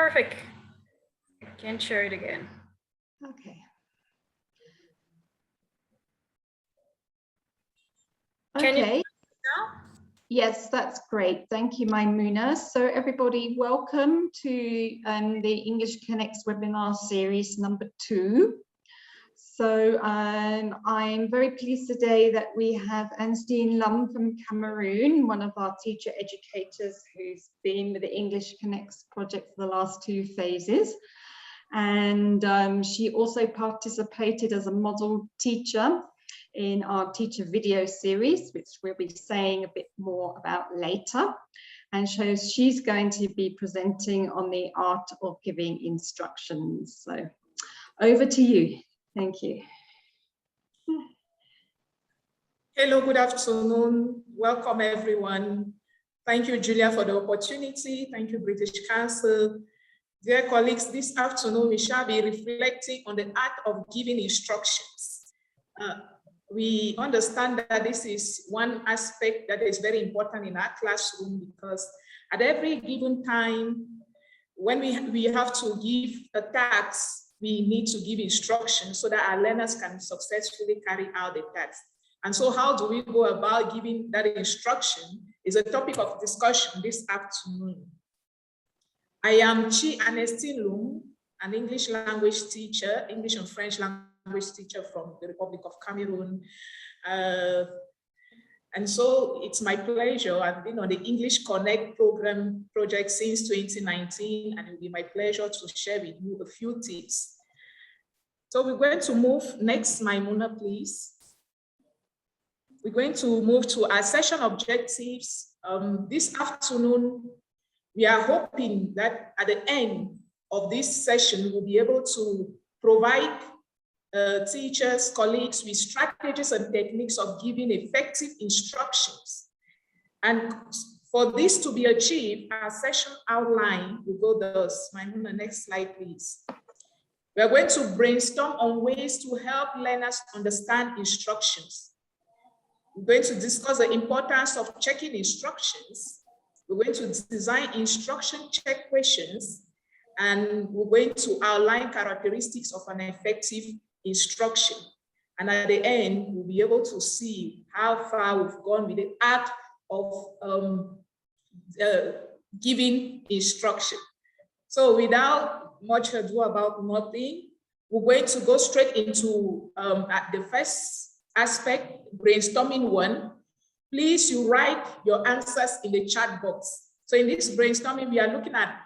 Perfect. I can share it again. Okay. Can you Okay. now? Yes, that's great. Thank you, Maimuna. So everybody, welcome to the English Connects webinar series number 2. So I'm very pleased today that we have Anestine Lum from Cameroon, one of our teacher educators who's been with the English Connects project for the last 2 phases. And she also participated as a model teacher in our teacher video series, which we'll be saying a bit more about later. And so she's going to be presenting on the art of giving instructions. So over to you. Thank you. Hello, good afternoon. Welcome, everyone. Thank you, Julia, for the opportunity. Thank you, British Council. Dear colleagues, this afternoon we shall be reflecting on the art of giving instructions. We understand that this is one aspect that is very important in our classroom, because at every given time, when we have to give a task, we need to give instructions so that our learners can successfully carry out the task. And so how do we go about giving that instruction is a topic of discussion this afternoon. I am Anestin Lum, an English language teacher, English and French language teacher from the Republic of Cameroon. And so it's my pleasure. I've been on the English Connect project since 2019, and it will be my pleasure to share with you a few tips. So we're going to move next, Maimuna, please. We're going to move to our session objectives. This afternoon, we are hoping that at the end of this session, we'll be able to provide teachers, colleagues with strategies and techniques of giving effective instructions. And for this to be achieved, our session outline will go thus. Maimuna, next slide, please. We are going to brainstorm on ways to help learners understand instructions. We're going to discuss the importance of checking instructions. We're going to design instruction check questions, and we're going to outline characteristics of an effective instruction. And at the end, we'll be able to see how far we've gone with the art of giving instruction. So without much ado about nothing, we're going to go straight into the first aspect, brainstorming 1. Please, you write your answers in the chat box. So in this brainstorming, we are looking at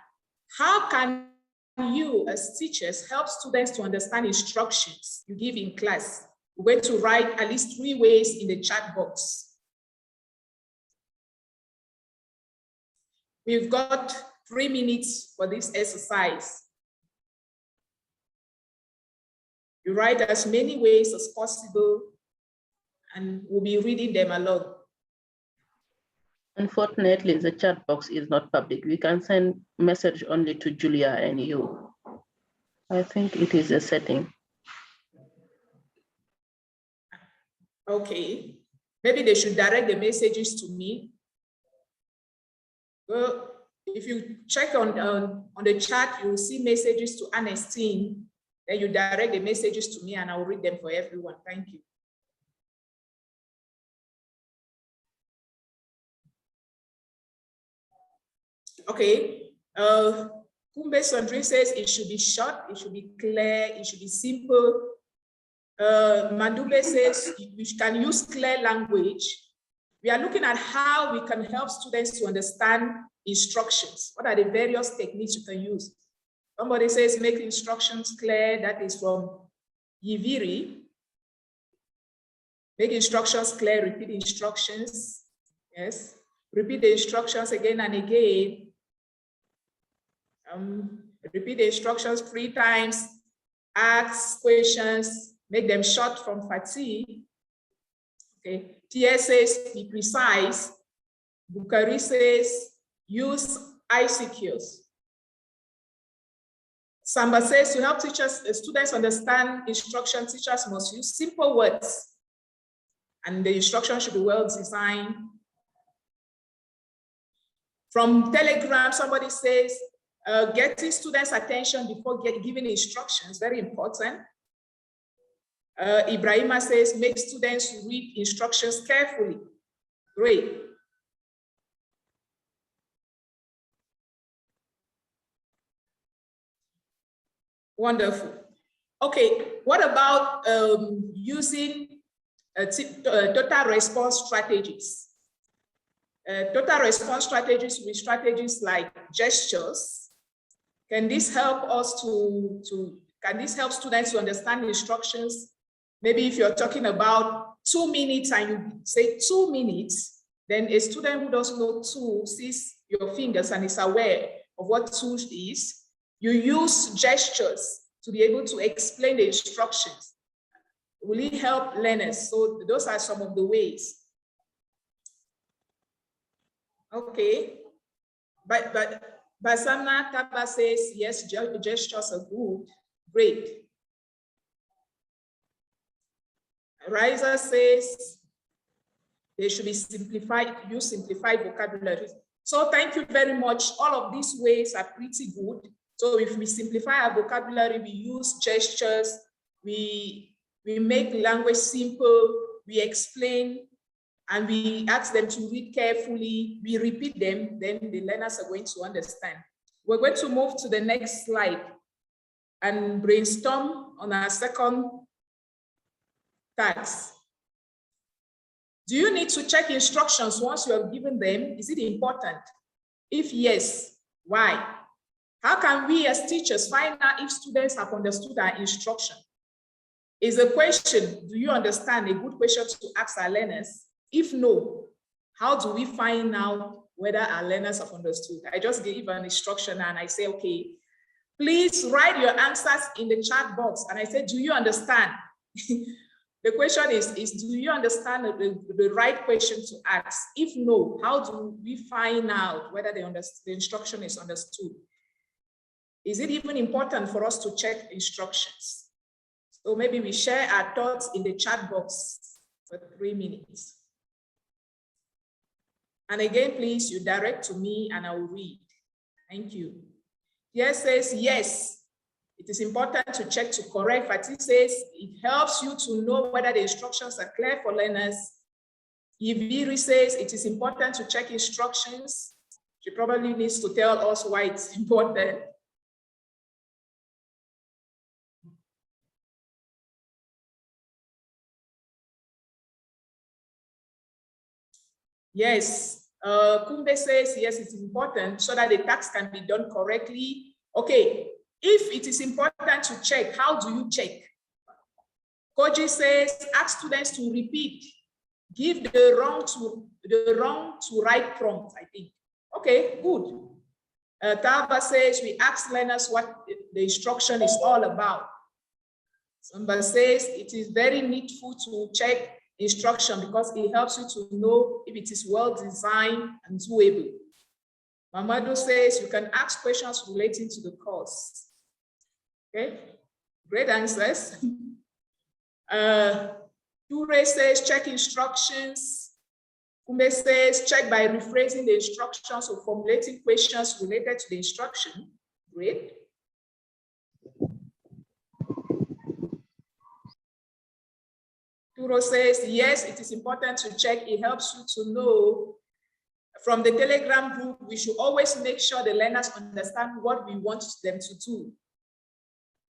how can you as teachers help students to understand instructions you give in class. We're going to write at least 3 ways in the chat box. We've got 3 minutes for this exercise. You write as many ways as possible, and we'll be reading them along. Unfortunately, the chat box is not public. We can send message only to Julia and you. I think it is a setting. Okay, maybe they should direct the messages to me. Well, if you check on the chat, you will see messages to Anestine. Then you direct the messages to me and I will read them for everyone. Thank you. Okay, Kumbe Sandrine says it should be short, it should be clear, it should be simple. Mandube says we can use clear language. We are looking at how we can help students to understand instructions. What are the various techniques you can use? Somebody says make instructions clear. That is from Yiviri. Make instructions clear, repeat instructions. Yes, repeat the instructions again and again. Repeat the instructions 3 times, ask questions, make them short from fatigue. Okay, TS says be precise. Bukari says use ICQs. Samba says to help students understand instruction, teachers must use simple words and the instruction should be well designed. From Telegram, somebody says Getting students' attention before giving instructions, very important. Ibrahima says, make students read instructions carefully. Great. Wonderful. Okay, what about using total response strategies? Total response strategies with strategies like gestures. Can this help us can this help students to understand instructions? Maybe if you're talking about 2 minutes and you say 2 minutes, then a student who doesn't know 2 sees your fingers and is aware of what 2 is. You use gestures to be able to explain the instructions. Will it help learners? So those are some of the ways. Okay, but Basamna Taba says, yes, gestures are good, great. Riser says, they should be simplified, use simplified vocabulary. So thank you very much. All of these ways are pretty good. So if we simplify our vocabulary, we use gestures, we make language simple, we explain, and we ask them to read carefully, we repeat them, then the learners are going to understand. We're going to move to the next slide and brainstorm on our second task. Do you need to check instructions once you have given them? Is it important? If yes, why? How can we as teachers find out if students have understood our instruction? Is the question, do you understand, a good question to ask our learners? If no, how do we find out whether our learners have understood? I just gave an instruction and I say, okay, please write your answers in the chat box. And I said, do you understand? The question is do you understand the right question to ask? If no, how do we find out whether the instruction is understood? Is it even important for us to check instructions? So maybe we share our thoughts in the chat box for 3 minutes. And again, please, you direct to me and I will read. Thank you. Yes says, yes, it is important to check to correct. Fatih says, it helps you to know whether the instructions are clear for learners. Yviri says, it is important to check instructions. She probably needs to tell us why it's important. Yes, Kumbe says, yes, it's important so that the task can be done correctly. Okay, if it is important to check, how do you check? Koji says, ask students to repeat, give the wrong to right prompt, I think. Okay, good. Talba says, we ask learners what the instruction is all about. Samba says, it is very needful to check instruction because it helps you to know if it is well designed and doable. Mamadou says you can ask questions relating to the course. Okay, great answers. Ture says check instructions. Kume says check by rephrasing the instructions or formulating questions related to the instruction. Great. Turo says, yes, it is important to check. It helps you to know. From the Telegram group, we should always make sure the learners understand what we want them to do.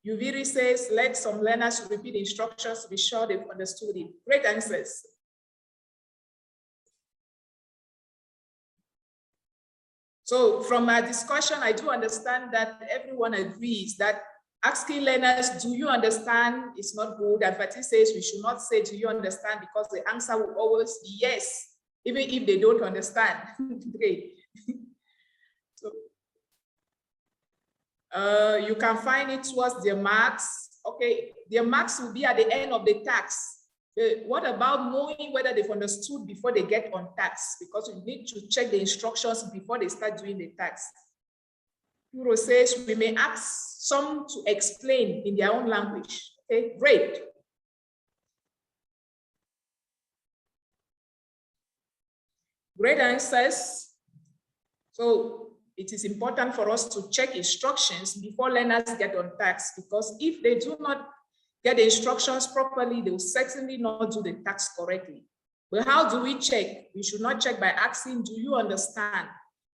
Yuviri says, let some learners repeat the instructions to be sure they've understood it. Great answers. So from our discussion, I do understand that everyone agrees that asking learners, do you understand, is not good. And Fatih says we should not say, do you understand, because the answer will always be yes, even if they don't understand. Great. So, you can find it towards their marks. Okay, their marks will be at the end of the task. What about knowing whether they've understood before they get on task? Because you need to check the instructions before they start doing the task. Puro says we may ask some to explain in their own language. Okay, great. Great answers. So it is important for us to check instructions before learners get on task, because if they do not get the instructions properly, they will certainly not do the task correctly. But how do we check? We should not check by asking, do you understand?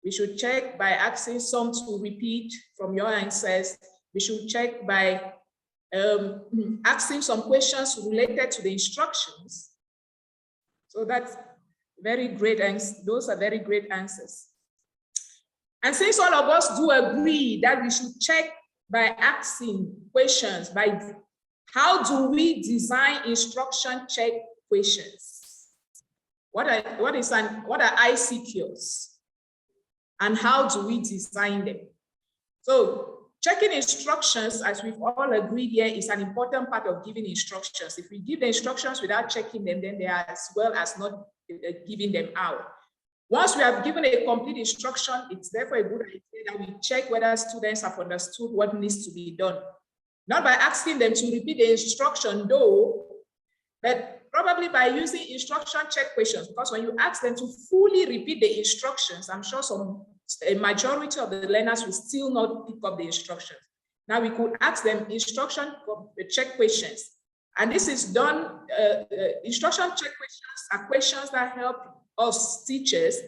We should check by asking some to repeat from your answers. We should check by asking some questions related to the instructions. So that's very great answers. Those are very great answers. And since all of us do agree that we should check by asking questions, by how do we design instruction check questions? What are ICQs? And how do we design them? So checking instructions, as we've all agreed here, is an important part of giving instructions. If we give the instructions without checking them, then they are as well as not giving them out. Once we have given a complete instruction, it's therefore a good idea that we check whether students have understood what needs to be done. Not by asking them to repeat the instruction though, but probably by using instruction check questions, because when you ask them to fully repeat the instructions, I'm sure a majority of the learners will still not pick up the instructions. Now we could ask them instruction check questions. And this is done, instruction check questions are questions that help us teachers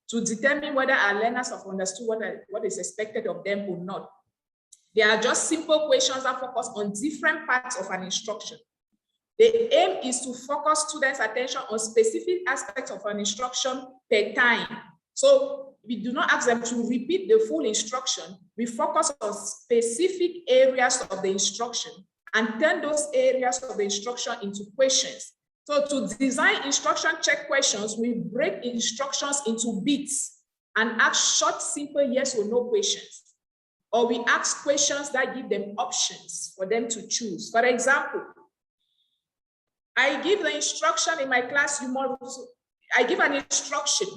to determine whether our learners have understood what is expected of them or not. They are just simple questions that focus on different parts of an instruction. The aim is to focus students' attention on specific aspects of an instruction per time. So we do not ask them to repeat the full instruction. We focus on specific areas of the instruction and turn those areas of the instruction into questions. So to design instruction check questions, we break instructions into bits and ask short, simple yes or no questions. Or we ask questions that give them options for them to choose. For example, I give the instruction in my class, I give an instruction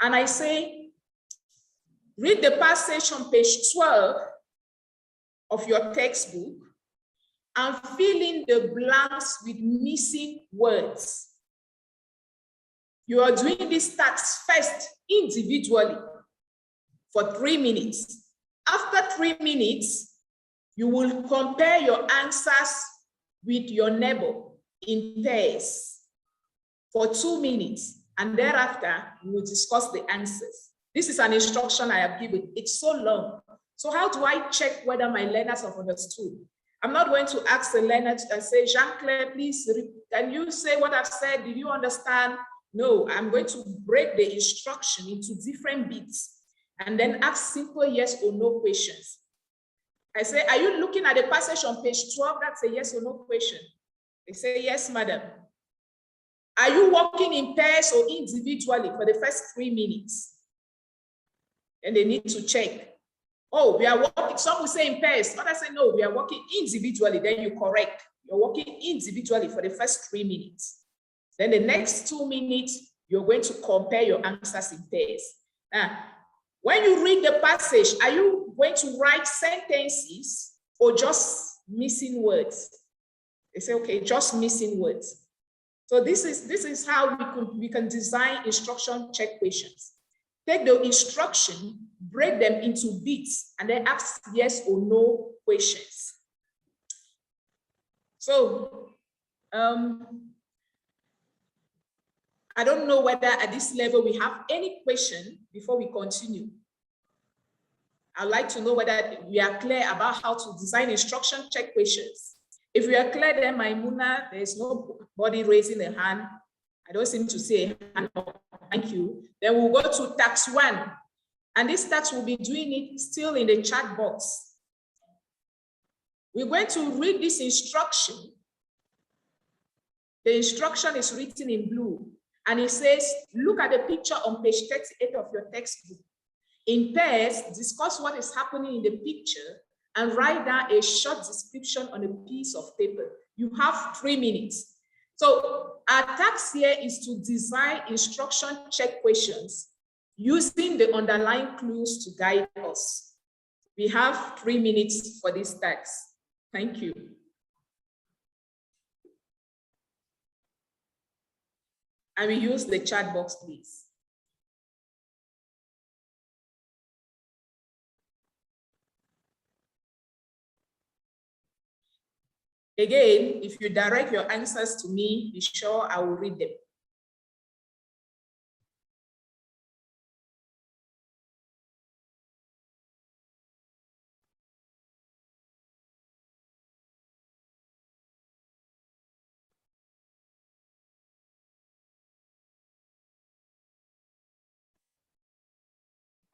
and I say, read the passage on page 12 of your textbook and fill in the blanks with missing words. You are doing this task first individually for 3 minutes. After 3 minutes, you will compare your answers with your neighbor in pairs for 2 minutes, and thereafter we will discuss the answers. This is an instruction I have given. It's so long. So how do I check whether my learners have understood? I'm not going to ask the learner and say, Jean-Claire, please, can you say what I've said? Did you understand? No, I'm going to break the instruction into different bits and then ask simple yes or no questions. I say, are you looking at the passage on page 12? That's a yes or no question. They say, yes, madam. Are you working in pairs or individually for the first 3 minutes? And they need to check. Oh, we are working, some will say in pairs, others say, no, we are working individually. Then you correct. You're working individually for the first 3 minutes. Then the next 2 minutes, you're going to compare your answers in pairs. Now, when you read the passage, are you going to write sentences or just missing words? They say, okay, just missing words. So this is how we can design instruction check questions. Take the instruction, break them into bits, and then ask yes or no questions. So I don't know whether at this level we have any question before we continue. I'd like to know whether we are clear about how to design instruction check questions. If we are clear, then Maimuna, there's nobody raising a hand. I don't seem to see a hand. Thank you. Then we'll go to task 1. And this task will be doing it still in the chat box. We're going to read this instruction. The instruction is written in blue. And it says, look at the picture on page 38 of your textbook. In pairs, discuss what is happening in the picture and write down a short description on a piece of paper. You have 3 minutes. So our task here is to design instruction check questions using the underlying clues to guide us. We have 3 minutes for this task. Thank you. And we use the chat box, please. Again, if you direct your answers to me, be sure I will read them.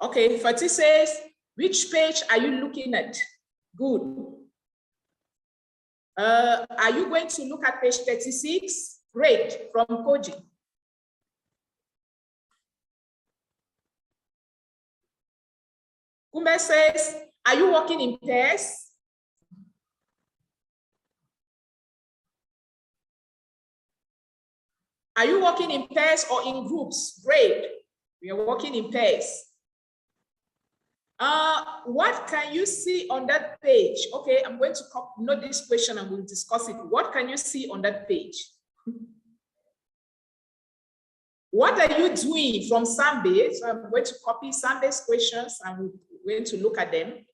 Okay, Fatih says, which page are you looking at? Good. Are you going to look at page 36? Great, from Koji. Kumbe says, are you working in pairs? Are you working in pairs or in groups? Great, we are working in pairs. What can you see on that page? Okay, I'm going to note this question and we'll discuss it. What can you see on that page? What are you doing from Sambe? So I'm going to copy Sambe's questions and we're going to look at them.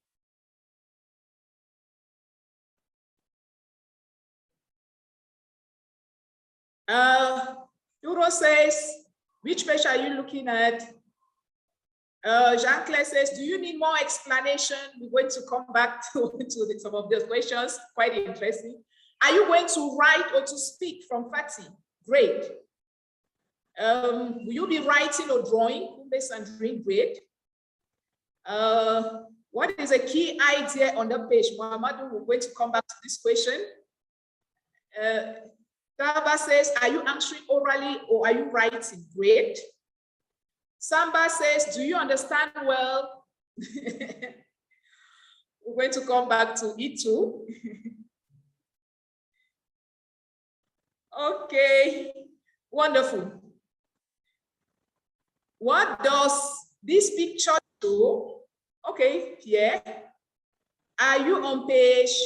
Duro says, which page are you looking at? Jean-Claire says, do you need more explanation? We're going to come back to some of those questions, quite interesting. Are you going to write or to speak from Fatih? Great. Will you be writing or drawing? Kumbe Sandrine, great. What is a key idea on the page? Muhammadu, we're going to come back to this question. Taba says, are you answering orally or are you writing? Great. Samba says, do you understand well? We're going to come back to it too. Okay, wonderful. What does this picture show? Okay, Pierre, are you on page?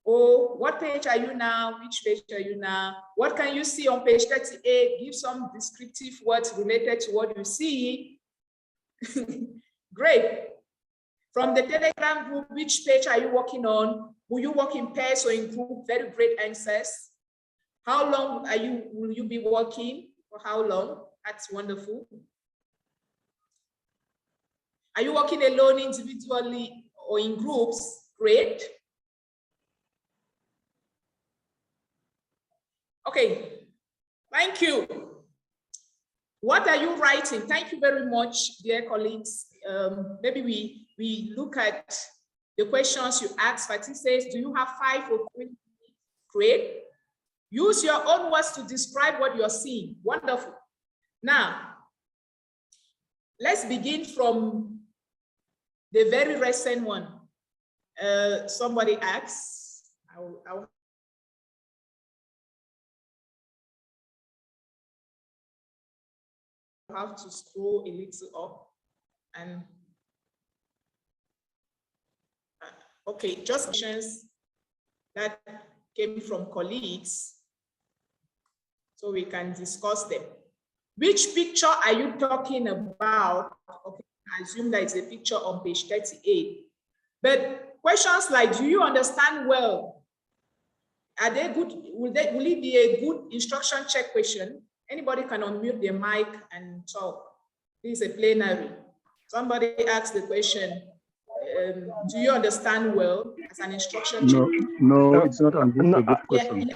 Oh, what page are you now? Which page are you now? What can you see on page 38? Give some descriptive words related to what you see. Great. From the Telegram group, which page are you working on? Will you work in pairs or in group? Very great answers. How long will you be working? For how long? That's wonderful. Are you working alone, individually, or in groups? Great. Okay, thank you. What are you writing? Thank you very much, dear colleagues. Maybe we look at the questions you asked. Fatih says, do you have 5 or 3? Great. Use your own words to describe what you're seeing. Wonderful. Now, let's begin from the very recent one. Somebody asks, I'll have to scroll a little up and okay, just questions that came from colleagues so we can discuss them. Which picture are you talking about? Okay, I assume that it's a picture on page 38. But questions like, do you understand well? Are they good? Will it be a good instruction check question? Anybody can unmute their mic and talk. This is a plenary. Somebody asked the question, do you understand well as an instruction check? No, it's not a good question.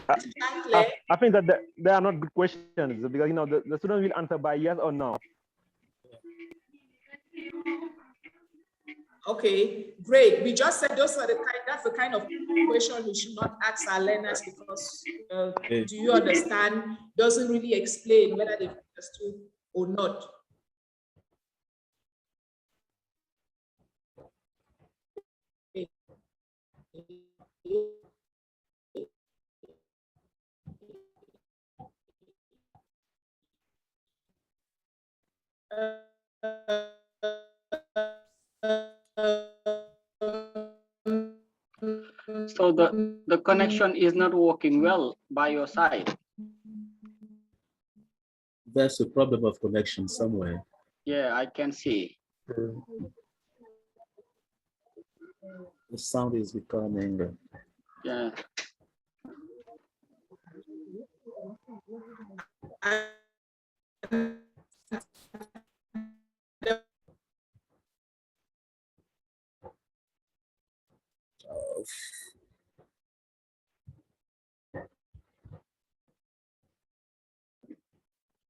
Yeah, I think that they are not good questions because the student will answer by yes or no. Okay, great. We just said that's the kind of question we should not ask our learners because do you understand doesn't really explain whether they've understood or not. So the connection is not working well by your side. There's a problem of connection somewhere. Yeah, I can see. The sound is becoming. Yeah.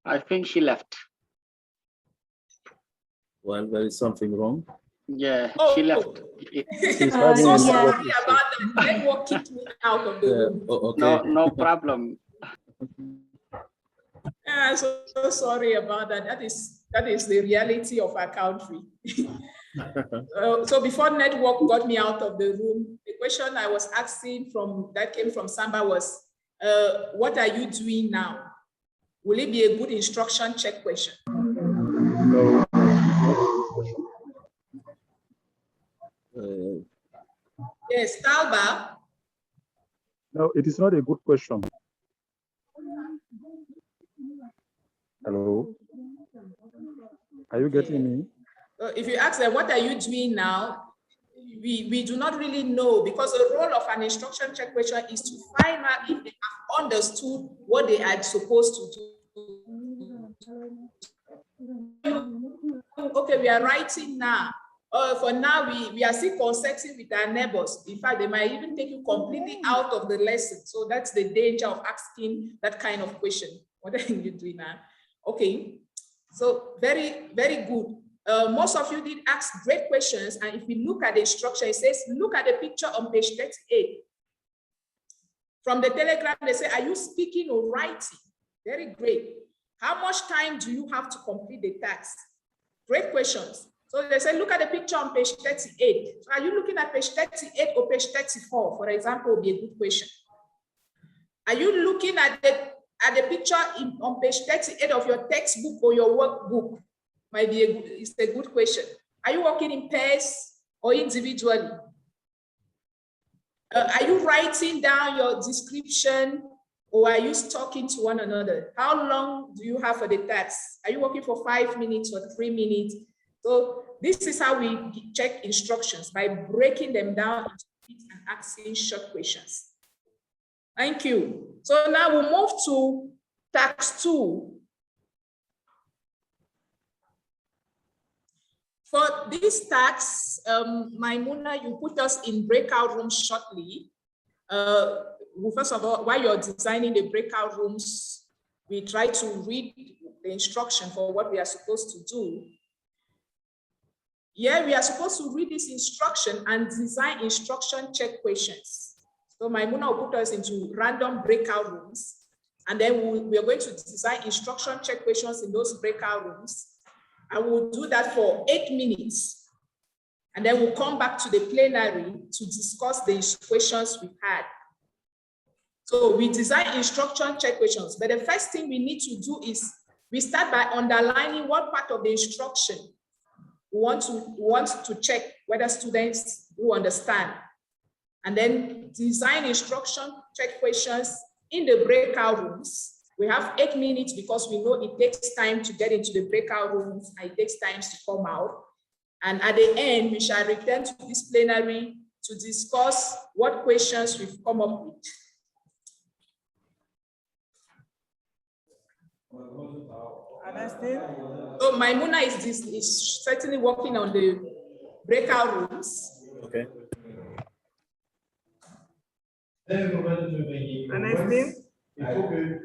I think she left. Well, there is something wrong. Yeah, Oh, she left. She's having so a sorry network issue. about that. Network kicked me out of the room. Oh, okay. No problem. So sorry about that. That is the reality of our country. So before network got me out of the room, the question I was asking that came from Samba was, what are you doing now? Will it be a good instruction check question? No. Yes, Talba. No, it is not a good question. Hello? Are you getting me? If you ask them, what are you doing now? We do not really know, because the role of an instruction check question is to find out if they have understood what they are supposed to do. Okay, we are writing now. For now, we are still consulting with our neighbors. In fact, they might even take you completely out of the lesson. So that's the danger of asking that kind of question. What are you doing now? Okay, so very, very good. Most of you did ask great questions. And if we look at the instruction, it says, look at the picture on page 38. From the Telegram, they say, are you speaking or writing? Very great. How much time do you have to complete the task? Great questions. So they say, look at the picture on page 38. So are you looking at page 38 or page 34, for example, would be a good question. Are you looking at the picture on page 38 of your textbook or your workbook? Might be it's a good question. Are you working in pairs or individually? Are you writing down your description, or are you talking to one another? How long do you have for the task? Are you working for 5 minutes or 3 minutes? So this is how we check instructions, by breaking them down into bits and asking short questions. Thank you. So now we'll move to task 2. For this task, Maimuna, you put us in breakout rooms shortly. Well, first of all, while you're designing the breakout rooms, we try to read the instruction for what we are supposed to do. Yeah, we are supposed to read this instruction and design instruction check questions. So Maimuna will put us into random breakout rooms, and then we are going to design instruction check questions in those breakout rooms. And we'll do that for 8 minutes. And then we'll come back to the plenary to discuss the questions we had. So we design instruction check questions, but the first thing we need to do is we start by underlining what part of the instruction we want to check whether students will understand. And then design instruction check questions in the breakout rooms. We have 8 minutes because we know it takes time to get into the breakout rooms and it takes time to come out. And at the end, we shall return to this plenary to discuss what questions we've come up with. So Maimuna is certainly working on the breakout rooms. Okay. Anestine?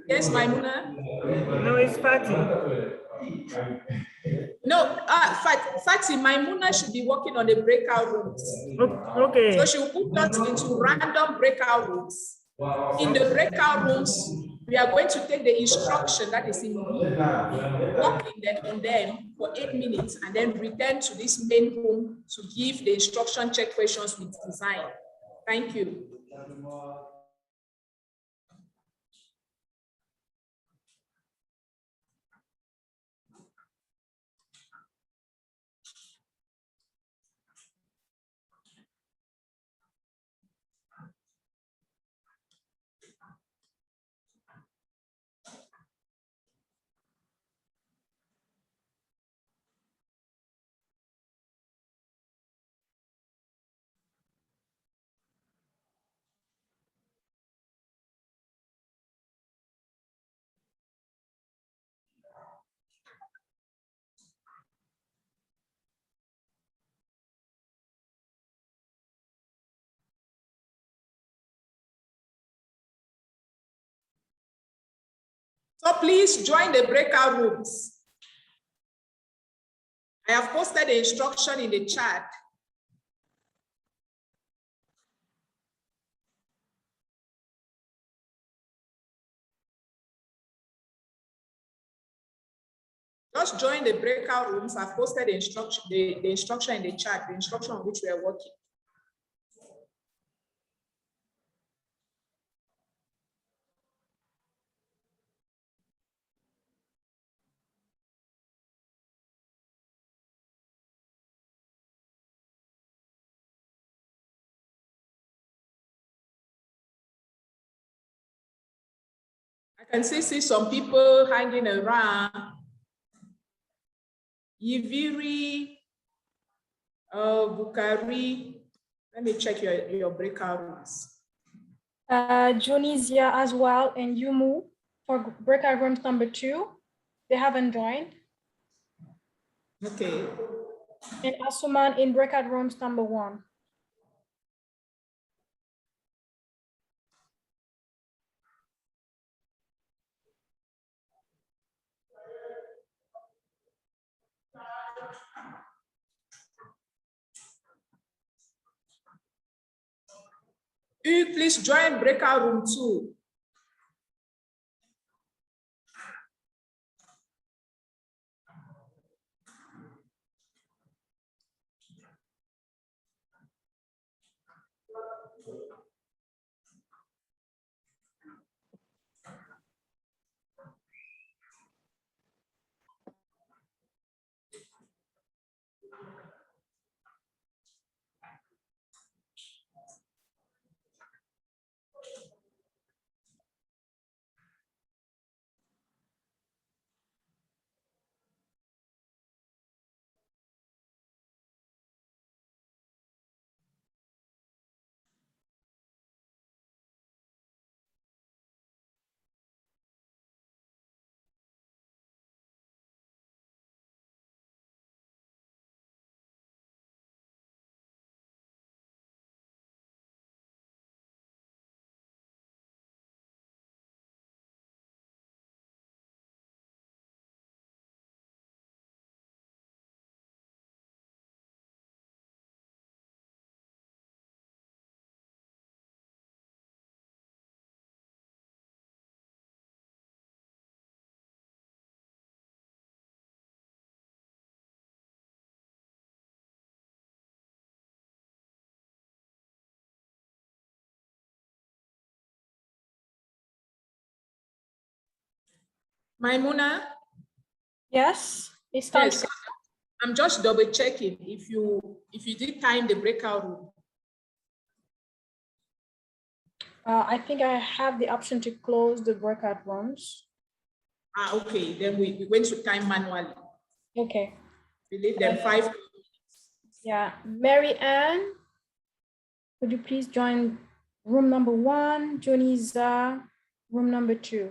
Yes, Maimuna? No, it's Fatty. No, Fatty, Maimuna should be working on the breakout rooms. Okay. So she will put us into random breakout rooms. In the breakout rooms, we are going to take the instruction that is in blue, working on them for 8 minutes, and then return to this main room to give the instruction check questions with design. Thank you. So please join the breakout rooms. I have posted the instruction in the chat. Just join the breakout rooms. I've posted the instruction in the chat, the instruction on which we are working. I can see some people hanging around. Yiviri, Bukari. Let me check your breakout rooms. Junisia as well and Yumu for breakout rooms number 2. They haven't joined. Okay. And Asuman in breakout rooms number 1. Please join breakout room 2. Maimuna? Yes, it's time. Yes, I'm just double checking if you did time the breakout room. I think I have the option to close the breakout rooms. Okay, then we're going to time manually. Okay. We leave them 5 minutes. Yeah, Mary Ann, could you please join room number 1, Joniza, room number 2.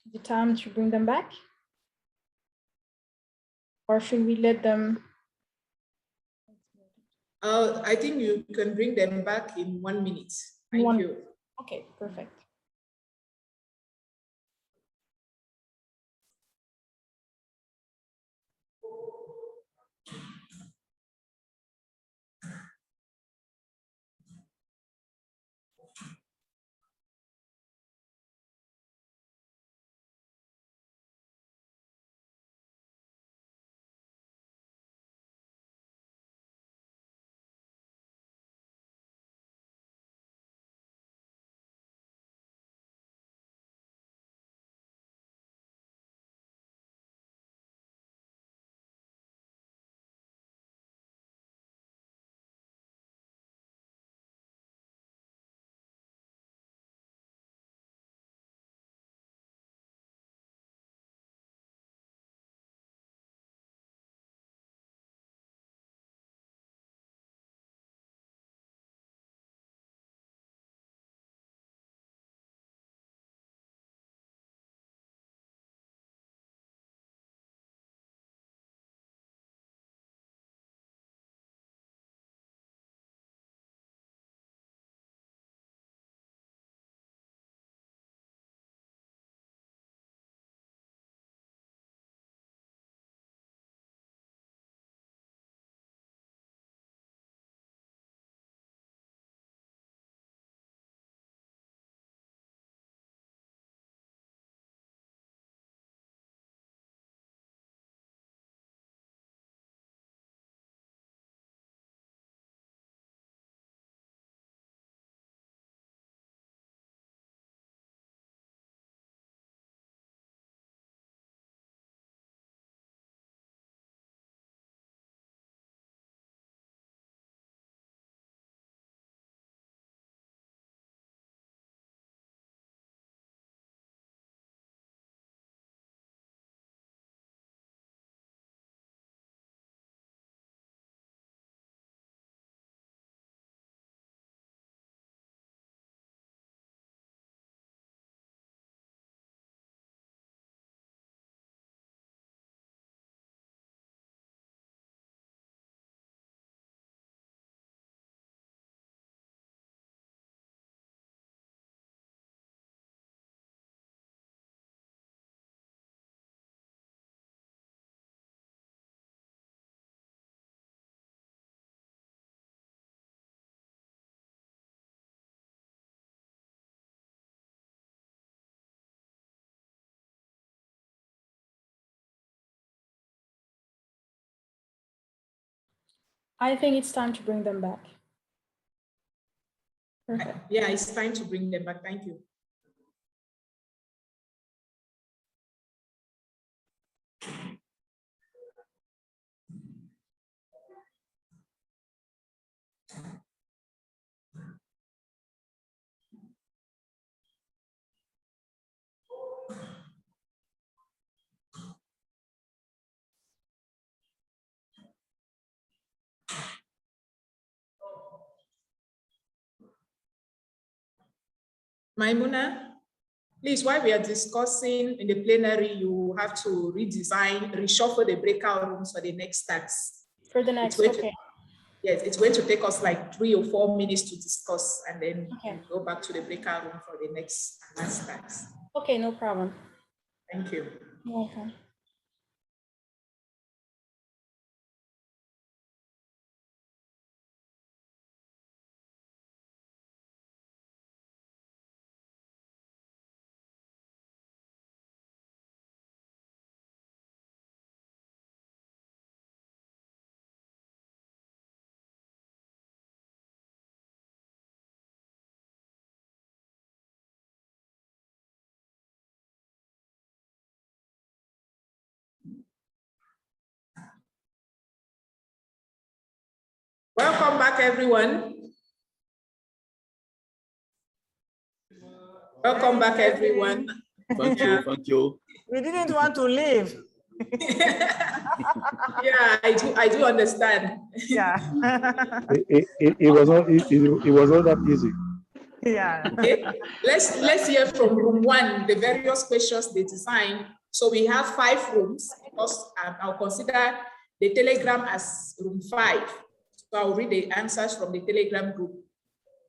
Is it time to bring them back? Or should we let them? I think you can bring them back in 1 minute. Thank you. Okay, perfect. I think it's time to bring them back. Perfect. Yeah, it's time to bring them back. Thank you. Maimuna, please, while we are discussing in the plenary, you have to redesign, reshuffle the breakout rooms for the next task. For the next, okay. Yes, it's going to take us like 3 or 4 minutes to discuss, and then we'll go back to the breakout room for the next task. Okay, no problem. Thank you. You're welcome. Welcome back, everyone. Welcome back, everyone. Thank you, thank you. We didn't want to leave. Yeah, I do understand. Yeah. It was not that easy. Yeah. Okay, let's hear from room 1, the various questions they designed. So we have 5 rooms because I'll consider the Telegram as room 5. So I'll read the answers from the Telegram group.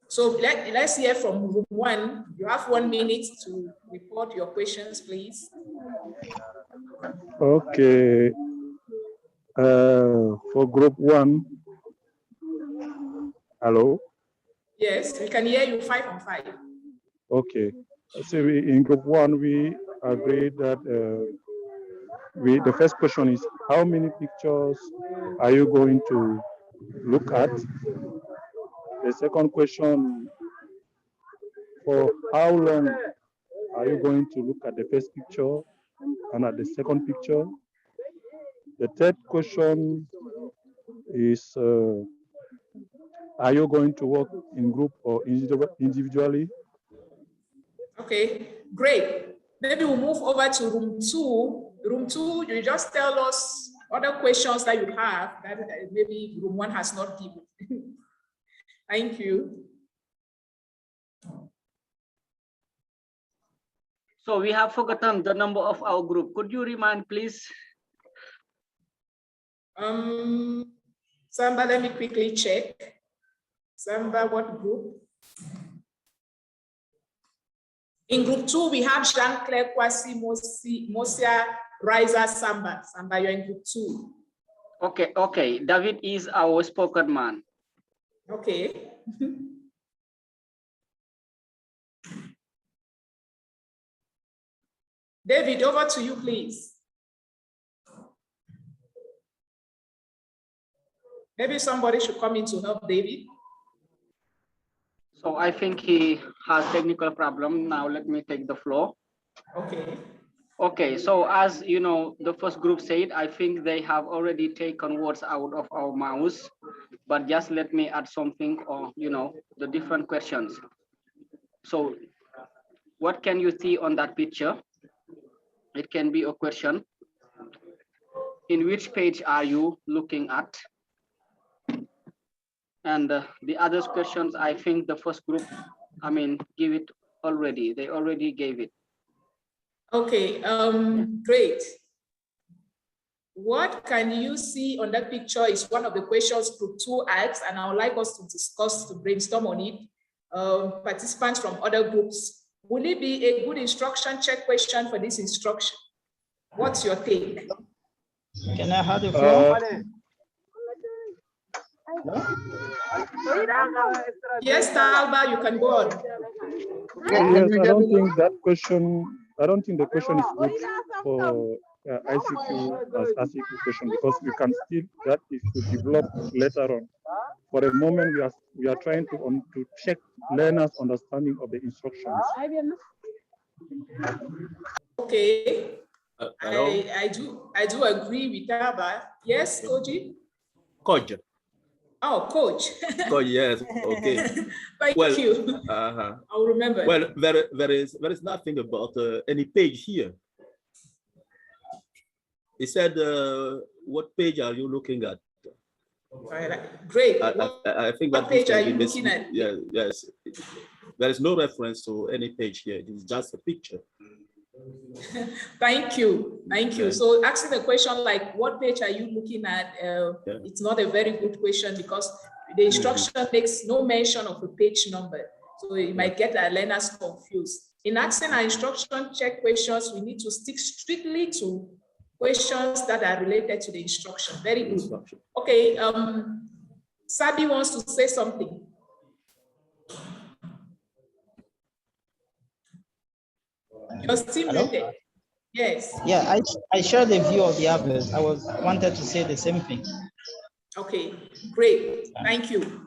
So let's hear from room 1. You have 1 minute to report your questions, please. Okay. For group 1. Hello? Yes, we can hear you 5 on 5. Okay. So in group 1, we agreed that the first question is, how many pictures are you going to look at? The second question, for how long are you going to look at the first picture and at the second picture? The third question is, are you going to work in group or individually? Okay, great. Maybe we'll move over to room 2. Room 2, you just tell us other questions that you have that maybe room 1 has not given. Thank you. So we have forgotten the number of our group. Could you remind, please? Samba, let me quickly check. Samba, what group? In group 2, we have Jean-Claire Kwasi, Mosia, Riza, Samba. Samba, you're in group 2. Okay, okay. David is our spoken man. Okay. David, over to you, please. Maybe somebody should come in to help David. So I think he has technical problem. Now let me take the floor. Okay. Okay, so as you know, the first group said, I think they have already taken words out of our mouths, but just let me add something, or the different questions. So what can you see on that picture? It can be a question. In which page are you looking at? And the other questions, I think the first group, give it already. They already gave it. Okay, great. What can you see on that picture is one of the questions group 2 asks, and I would like us to discuss, to brainstorm on it. Participants from other groups, will it be a good instruction check question for this instruction? What's your take? Can I have the floor? Yes, Talba, you can go on. Yes, I don't think that question. I don't think the question is good for ICQ as ICQ question, because we can still, that is to develop later on. For the moment, we are trying to check learners' understanding of the instructions. Okay, I do agree with Talba. Yes, Koji? Coach. Oh, coach. Coach, yes. Okay. Thank you. I'll remember. Well, there is nothing about any page here. He said, what page are you looking at? Great. I think what page are you looking at? Yeah, yes. There is no reference to any page here. It is just a picture. Thank you. Thank you. So asking a question like, what page are you looking at? It's not a very good question, because the instruction makes no mention of a page number. So you might get our learners confused. In asking our instruction check questions, we need to stick strictly to questions that are related to the instruction. Very good. Okay, Sabi wants to say something. You're still muted. Yes. Yeah, I share the view of the others. I wanted to say the same thing. Okay, great. Thank you.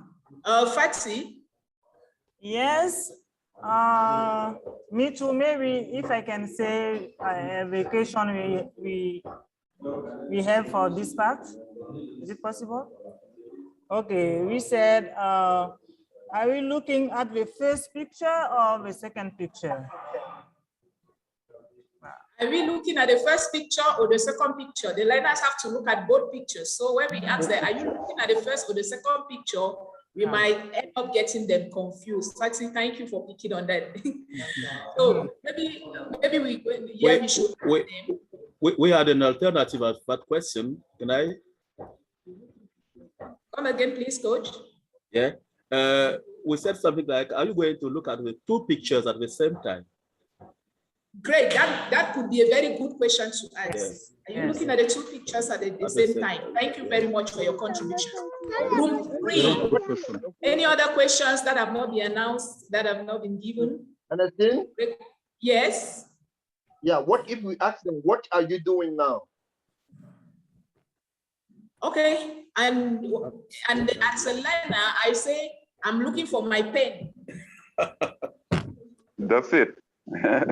Fatsi? Yes. Me too. Maybe if I can say a vacation we have for this part. Is it possible? Okay, we said, are we looking at the first picture or the second picture? Are we looking at the first picture or the second picture? The learners have to look at both pictures. So when we ask them, are you looking at the first or the second picture? we might end up getting them confused. So actually, thank you for picking on that. So maybe we should. We had an alternative of that question. Can I? Come again, please, Coach. Yeah. We said something like, are you going to look at the two pictures at the same time? Great. That could be a very good question to ask. Yes. Are you looking at the two pictures at the same time? Thank you very much for your contribution. Room 3. Any other questions that have not been announced, that have not been given? Anestine? Yes. Yeah, what if we ask them, what are you doing now? Okay, and as a learner, I say, I'm looking for my pen. That's it.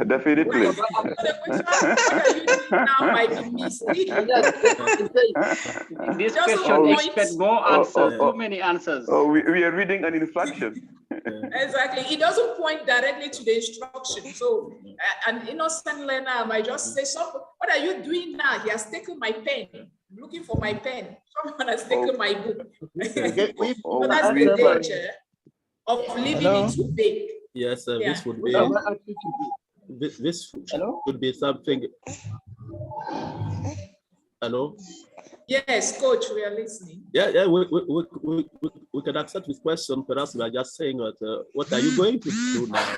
Definitely. So the question, what are you doing now might be misleading. This question expects more answers, too many answers. Oh, we are reading an instruction. Exactly. It doesn't point directly to the instruction. So an innocent learner might just say, what are you doing now? He has taken my pen. I'm looking for my pen. Someone has taken my book. So that's the danger of leaving it too big. Yes, this would be this would be something. Hello? Yes, Coach, we are listening. Yeah, we can accept this question. Perhaps we are just saying that what are you going to do now?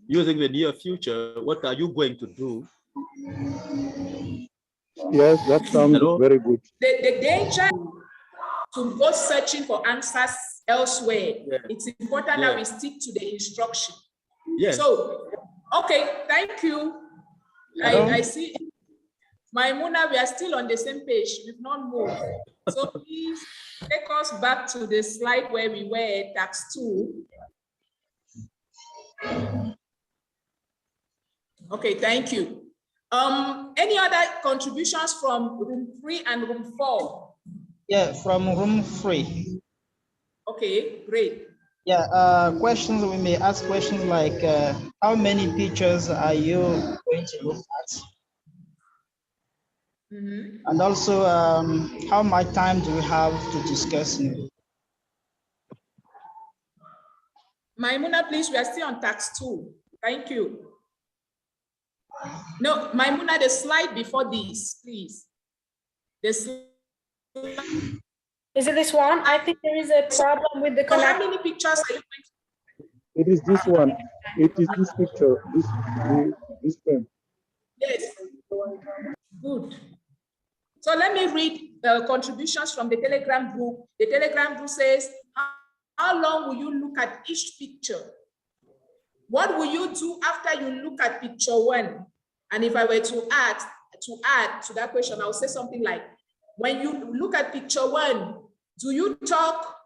Using the near future, what are you going to do? Yes, that sounds very good. The danger to go searching for answers elsewhere. Yeah. It's important that we stick to the instruction. Yes. So, okay, thank you. I see. Maimuna, we are still on the same page. We've not moved. So please take us back to the slide where we were, tax 2. Okay, thank you. Any other contributions from room 3 and room 4? Yeah, from room 3. Okay, great. Yeah, questions, we may ask questions like, how many pictures are you going to look at? And also, how much time do we have to discuss it? Maimuna, please, we are still on tax 2. Thank you. No, Maimuna, the slide before this, please. Is it this one? I think there is a problem with the connection. How many pictures are you going to? It is this one. It is this picture. This frame. Yes. Good. So let me read the contributions from the Telegram group. The Telegram group says, how long will you look at each picture? What will you do after you look at picture 1? And if I were to add to that question, I'll say something like, when you look at picture 1, do you talk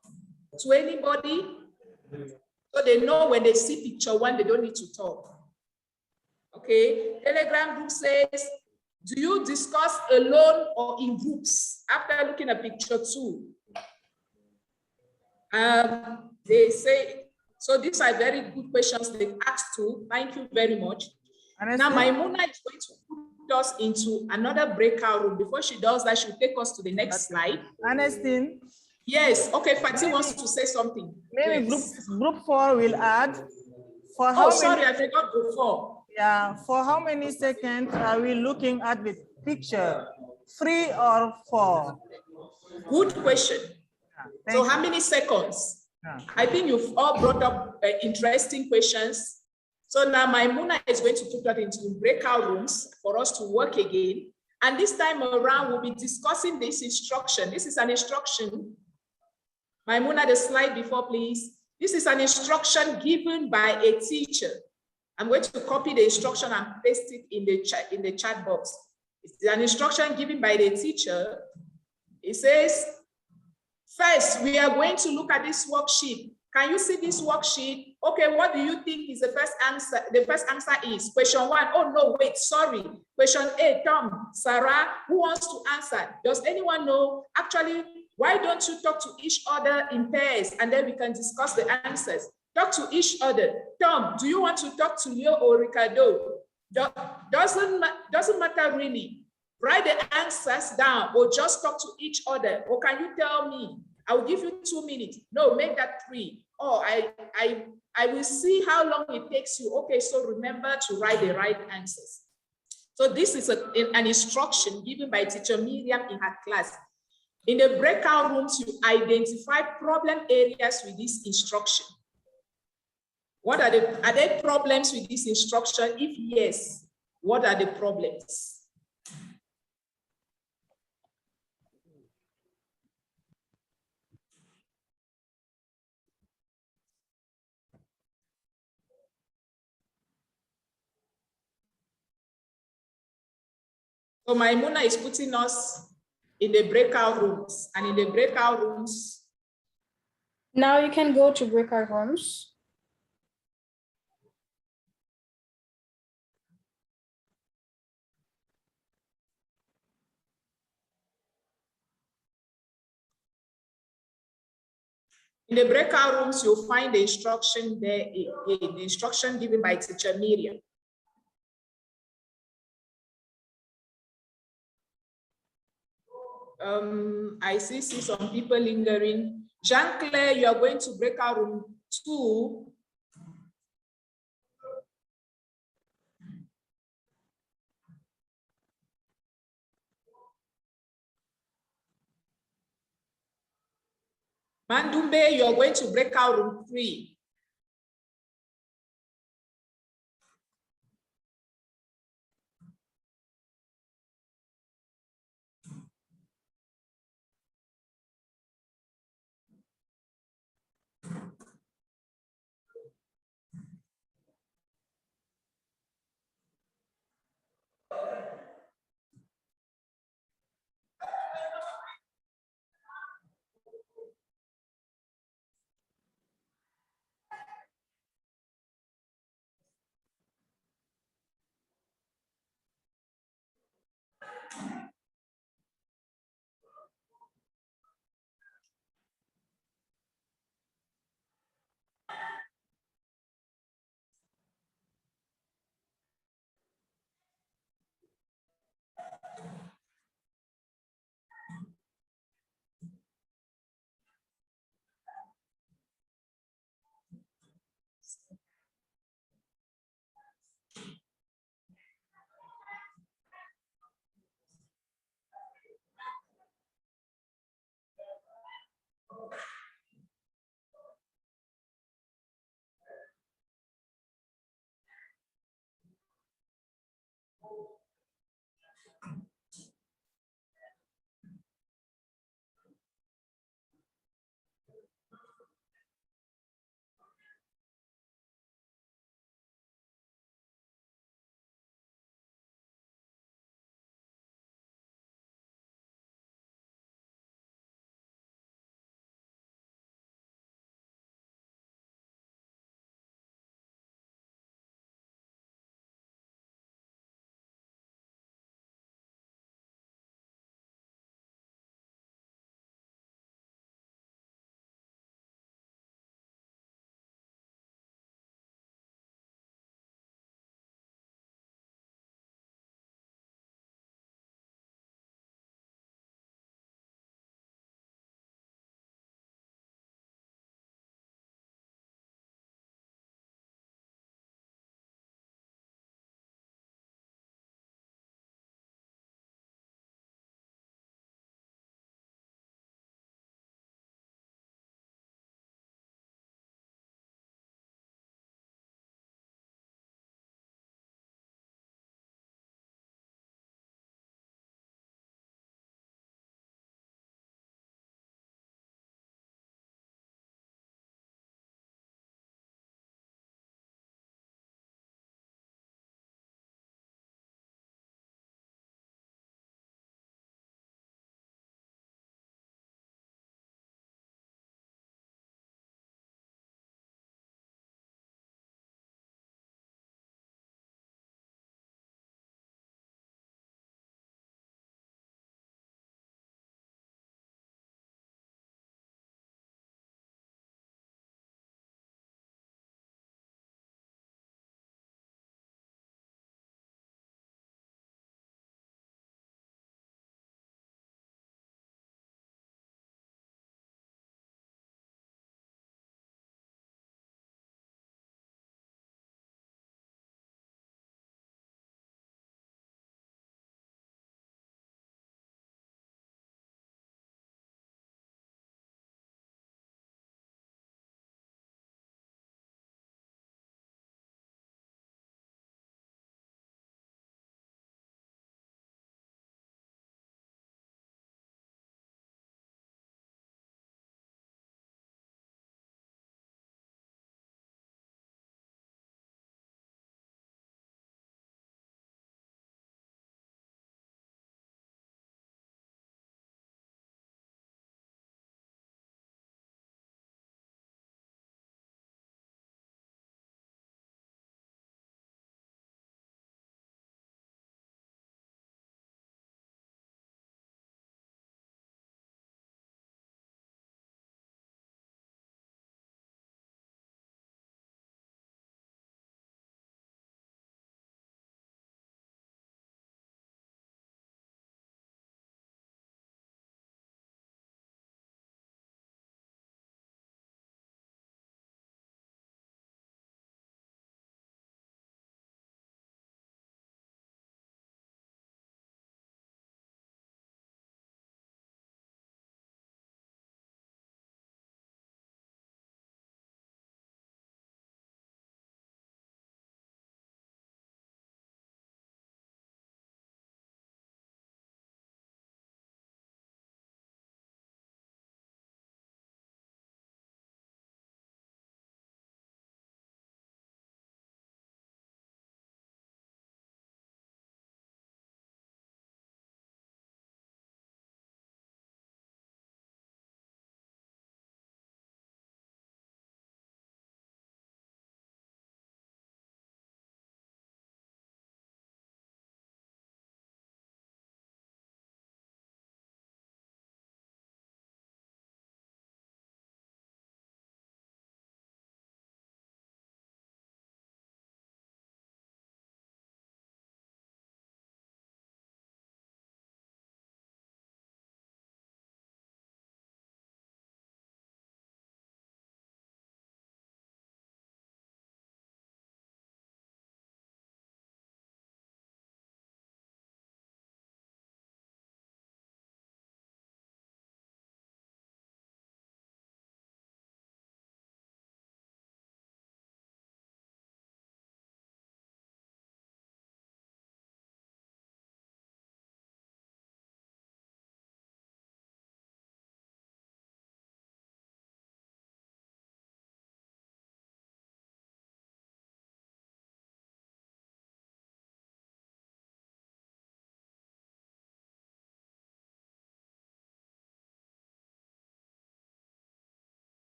to anybody? So they know when they see picture 1, they don't need to talk. Okay, Telegram group says, do you discuss alone or in groups after looking at picture 2? They say, so these are very good questions they asked too. Thank you very much. Now, Maimuna is going to put us into another breakout room. Before she does that, she'll take us to the next slide. Anestine. Yes, okay, Fatih wants to say something. Maybe yes. group 4 will add. For how sorry, I forgot group 4. Yeah, for how many seconds are we looking at the picture? 3 or 4? Good question. Yeah, so how many seconds? Yeah. I think you've all brought up interesting questions. So now Maimuna is going to put that into breakout rooms for us to work again. And this time around, we'll be discussing this instruction. This is an instruction. Maimuna, the slide before, please. This is an instruction given by a teacher. I'm going to copy the instruction and paste it in the chat box. It's an instruction given by the teacher. It says, first, we are going to look at this worksheet. Can you see this worksheet? Okay, what do you think is the first answer? The first answer is question 1. Oh, no, wait, sorry. Question A, Tom, Sarah, who wants to answer? Does anyone know? Actually, why don't you talk to each other in pairs and then we can discuss the answers? Talk to each other. Tom, do you want to talk to Leo or Ricardo? Doesn't matter really. Write the answers down or just talk to each other. Or can you tell me? I'll give you 2 minutes. No, make that 3. Oh, I will see how long it takes you. Okay, so remember to write the right answers. So this is an instruction given by teacher Miriam in her class. In the breakout rooms, you identify problem areas with this instruction. Are there problems with this instruction? If yes, what are the problems? So Maimuna is putting us in the breakout rooms, and in the breakout rooms. Now you can go to breakout rooms. In the breakout rooms, you'll find the instruction there, the instruction given by teacher Miriam. I see some people lingering. Jean-Claire, you are going to breakout room 2. Mandumbe, you are going to breakout room 3.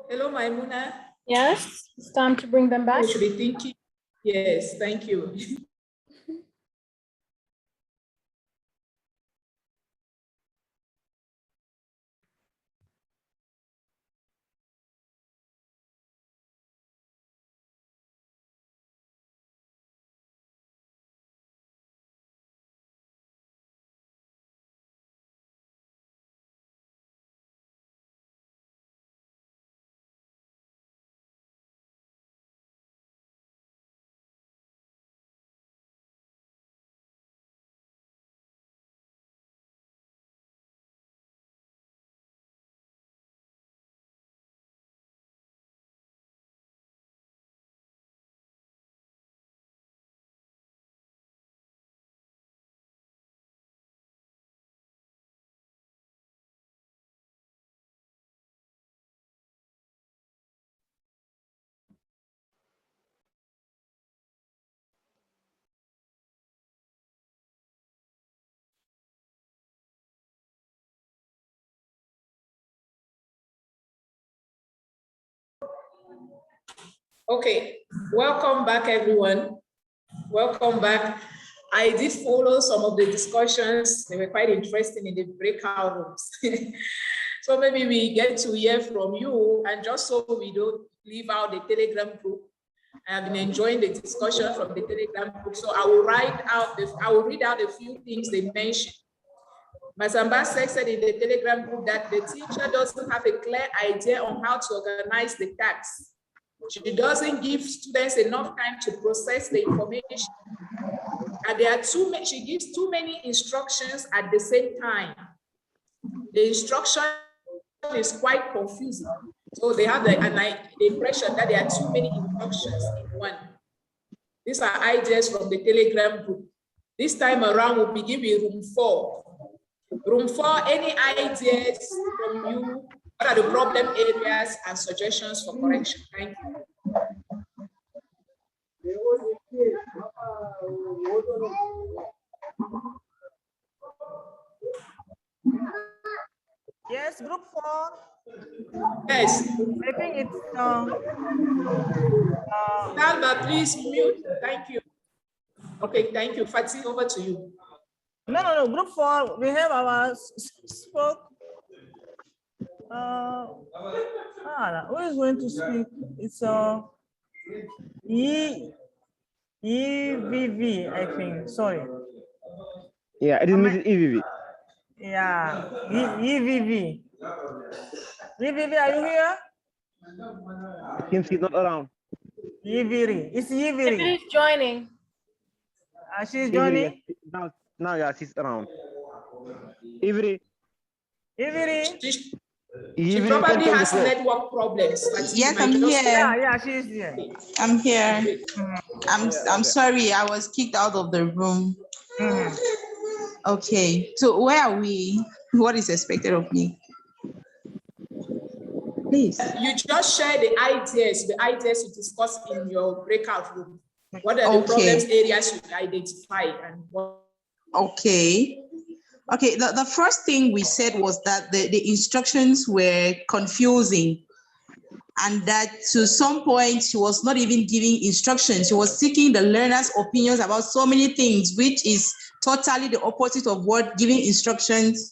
Hello, Maimuna. Yes, it's time to bring them back. You should be thinking. Yes, thank you. Okay, welcome back, everyone. Welcome back. I did follow some of the discussions. They were quite interesting in the breakout rooms. So maybe we get to hear from you, and just so we don't leave out the Telegram group. I've been enjoying the discussion from the Telegram group. So I will read out a few things they mentioned. Mazamba said in the Telegram group that the teacher doesn't have a clear idea on how to organize the tasks. She doesn't give students enough time to process the information. And she gives too many instructions at the same time. The instruction is quite confusing. So they have the impression that there are too many instructions in one. These are ideas from the Telegram group. This time around, we'll begin with room 4. Room 4, any ideas from you? What are the problem areas and suggestions for correction? Thank you. Yes, group 4. Yes. I think it's Talba, please mute. Thank you. Okay, thank you. Fatih, over to you. No. Group 4, we have our spoke. Who is going to speak? It's EVV, I think. Sorry. Yeah, it is Mrs. EVV. Yeah, EVV. EVV, are you here? Since he's not around. Yiviri. It's Yiviri. She's joining. She's joining? Now, yeah, she's around. Ivry. She probably has network problems. Yes, I'm here. Yeah, she's here. I'm here. I'm sorry, I was kicked out of the room. Okay, so where are we? What is expected of me? Please. You just share the ideas you discuss in your breakout room. What are the problems areas you identify and what? Okay. The first thing we said was that the instructions were confusing, and that to some point she was not even giving instructions. She was seeking the learner's opinions about so many things, which is totally the opposite of what giving instructions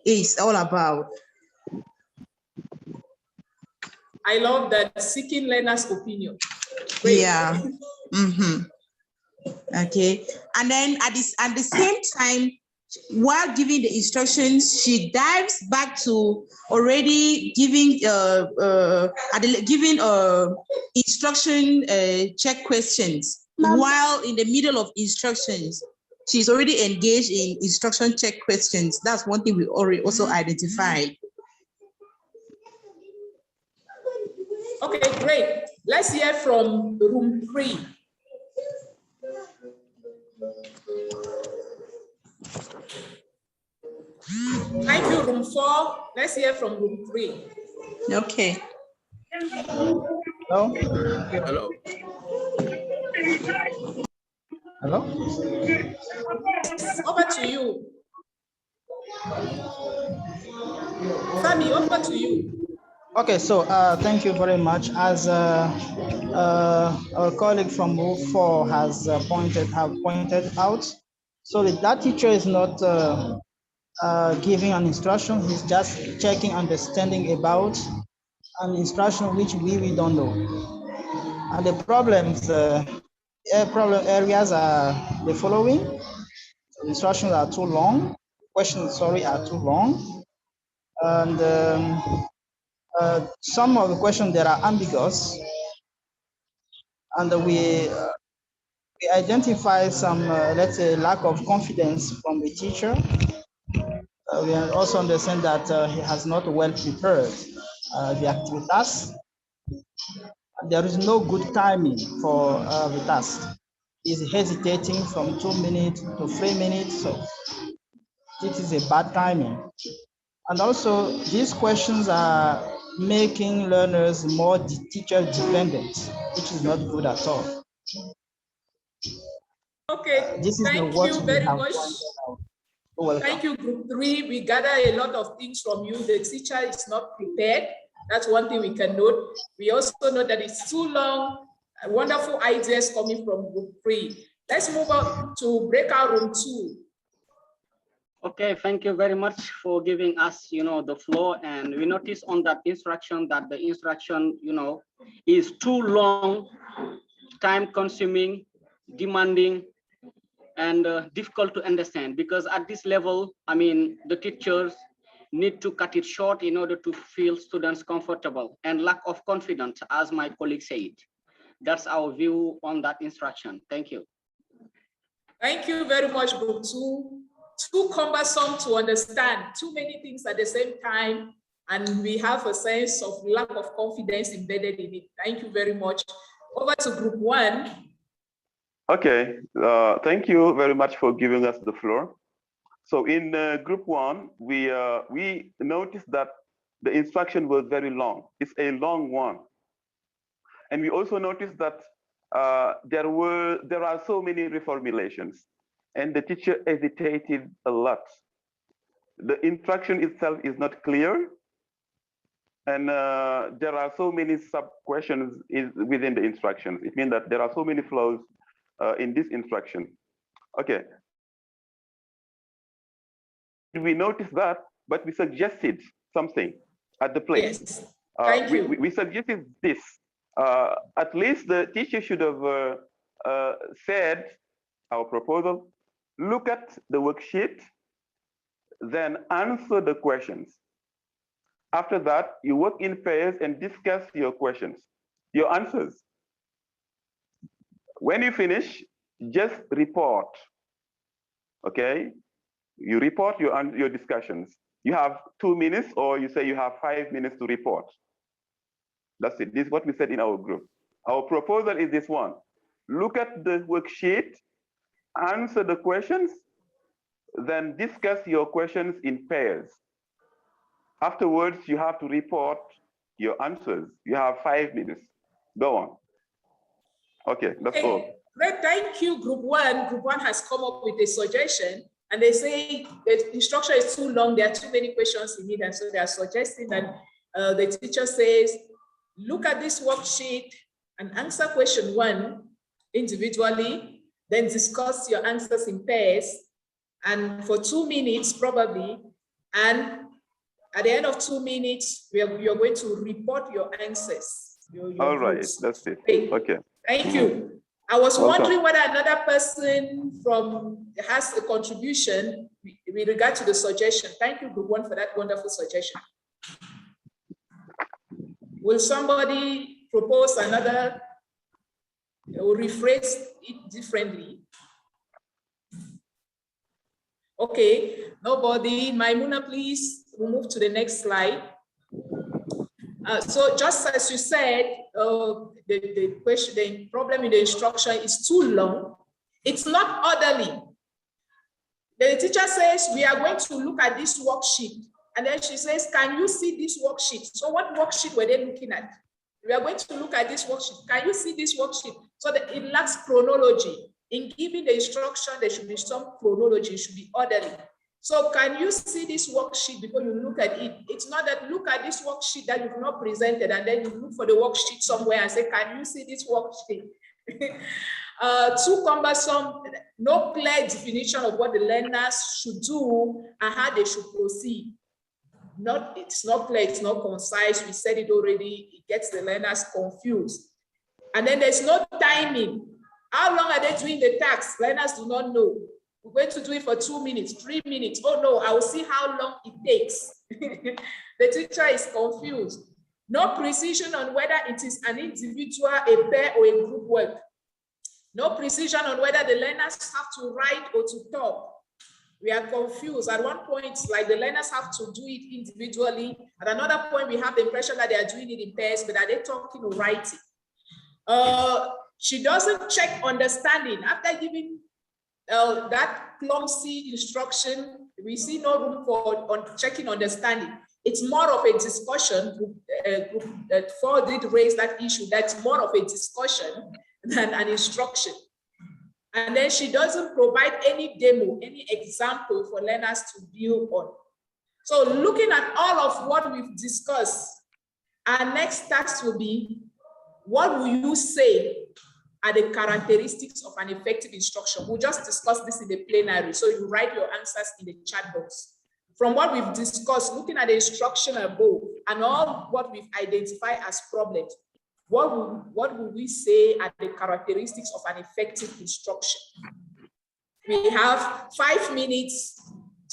is all about. I love that, seeking learner's opinion. Great. Yeah. Okay. And then at the same time, while giving the instructions, she dives back to already giving instruction check questions. While in the middle of instructions, she's already engaged in instruction check questions. That's one thing we already also identified. Okay, great. Let's hear from room 3. Thank you, room 4. Let's hear from room 3. Okay. Hello. Over to you. Fabi, over to you. Okay, so thank you very much. As our colleague from Group 4 has pointed out, so that teacher is not giving an instruction, he's just checking understanding about an instruction which we don't know. And the problem areas are the following. The instructions are too long, questions, sorry, are too long. And some of the questions that are ambiguous. And we identify some, let's say, lack of confidence from the teacher. We also understand that he has not well prepared the activities. There is no good timing for the task. He's hesitating from 2 minutes to 3 minutes, so this is a bad timing. And also, these questions are making learners more teacher dependent, which is not good at all. Okay, This is thank what you we very have much. Thank you, Group 3. We gather a lot of things from you. The teacher is not prepared. That's one thing we can note. We also know that it's too long. Wonderful ideas coming from Group 3. Let's move on to breakout room 2. Okay, thank you very much for giving us, the floor. And we notice on that instruction that the instruction, is too long, time-consuming, demanding, and difficult to understand, because at this level, the teachers need to cut it short in order to feel students comfortable, and lack of confidence, as my colleague said. That's our view on that instruction. Thank you. Thank you very much, Group 2. Too cumbersome to understand, too many things at the same time, and we have a sense of lack of confidence embedded in it. Thank you very much. Over to Group 1. Okay, thank you very much for giving us the floor. So in Group 1, we noticed that the instruction was very long. It's a long one. And we also noticed that there are so many reformulations, and the teacher hesitated a lot. The instruction itself is not clear, and there are so many sub-questions within the instructions. It means that there are so many flaws in this instruction. Okay. We noticed that, but we suggested something at the place. Yes. Thank you. We suggested this. At least the teacher should have said our proposal, look at the worksheet, then answer the questions. After that, you work in pairs and discuss your questions, your answers. When you finish, just report, okay? You report your discussions. You have 2 minutes, or you say you have 5 minutes to report. That's it. This is what we said in our group. Our proposal is this one. Look at the worksheet, answer the questions, then discuss your questions in pairs. Afterwards, you have to report your answers. You have 5 minutes. Go on. Okay, that's all. Great, thank you, Group 1. Group 1 has come up with a suggestion, and they say the instruction is too long. There are too many questions in it, and so they are suggesting that the teacher says, look at this worksheet and answer question 1 individually, then discuss your answers in pairs, and for 2 minutes probably, and at the end of 2 minutes, you're going to report your answers. All right, votes. that's it. Okay. Thank you. I was wondering whether another person has a contribution with regard to the suggestion. Thank you, Group 1, for that wonderful suggestion. Will somebody propose another or rephrase it differently? Okay, nobody. Maimuna, please, we'll move to the next slide. So just as you said, the problem in the instruction is too long. It's not orderly. The teacher says, we are going to look at this worksheet. And then she says, can you see this worksheet? So what worksheet were they looking at? We are going to look at this worksheet. Can you see this worksheet? So that it lacks chronology. In giving the instruction, there should be some chronology, it should be orderly. So can you see this worksheet before you look at it? It's not that look at this worksheet that you've not presented and then you look for the worksheet somewhere and say, can you see this worksheet? Too cumbersome, no clear definition of what the learners should do and how they should proceed. It's not clear, it's not concise. We said it already, it gets the learners confused. And then there's no timing. How long are they doing the task? Learners do not know. We're going to do it for 2 minutes, 3 minutes. Oh no, I will see how long it takes. The teacher is confused. No precision on whether it is an individual, a pair, or a group work. No precision on whether the learners have to write or to talk. We are confused. At one point, like the learners have to do it individually. At another point, we have the impression that they are doing it in pairs, but are they talking or writing? She doesn't check understanding. After giving that clumsy instruction, we see no room for checking understanding. It's more of a discussion. Group 4 did raise that issue. That's more of a discussion than an instruction. And then she doesn't provide any demo, any example for learners to build on. So looking at all of what we've discussed, our next task will be, what will you say are the characteristics of an effective instruction? We'll just discuss this in the plenary. So you write your answers in the chat box. From what we've discussed, looking at the instruction above and all what we've identified as problems, what would we say are the characteristics of an effective instruction? We have 5 minutes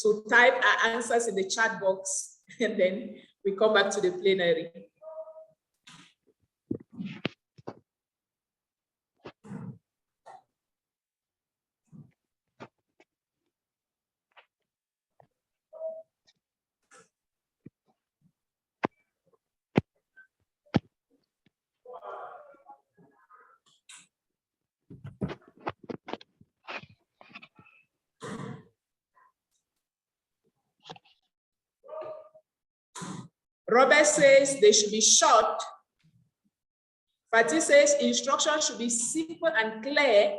to type our answers in the chat box, and then we come back to the plenary. Robert says they should be short. Fatih says instruction should be simple and clear,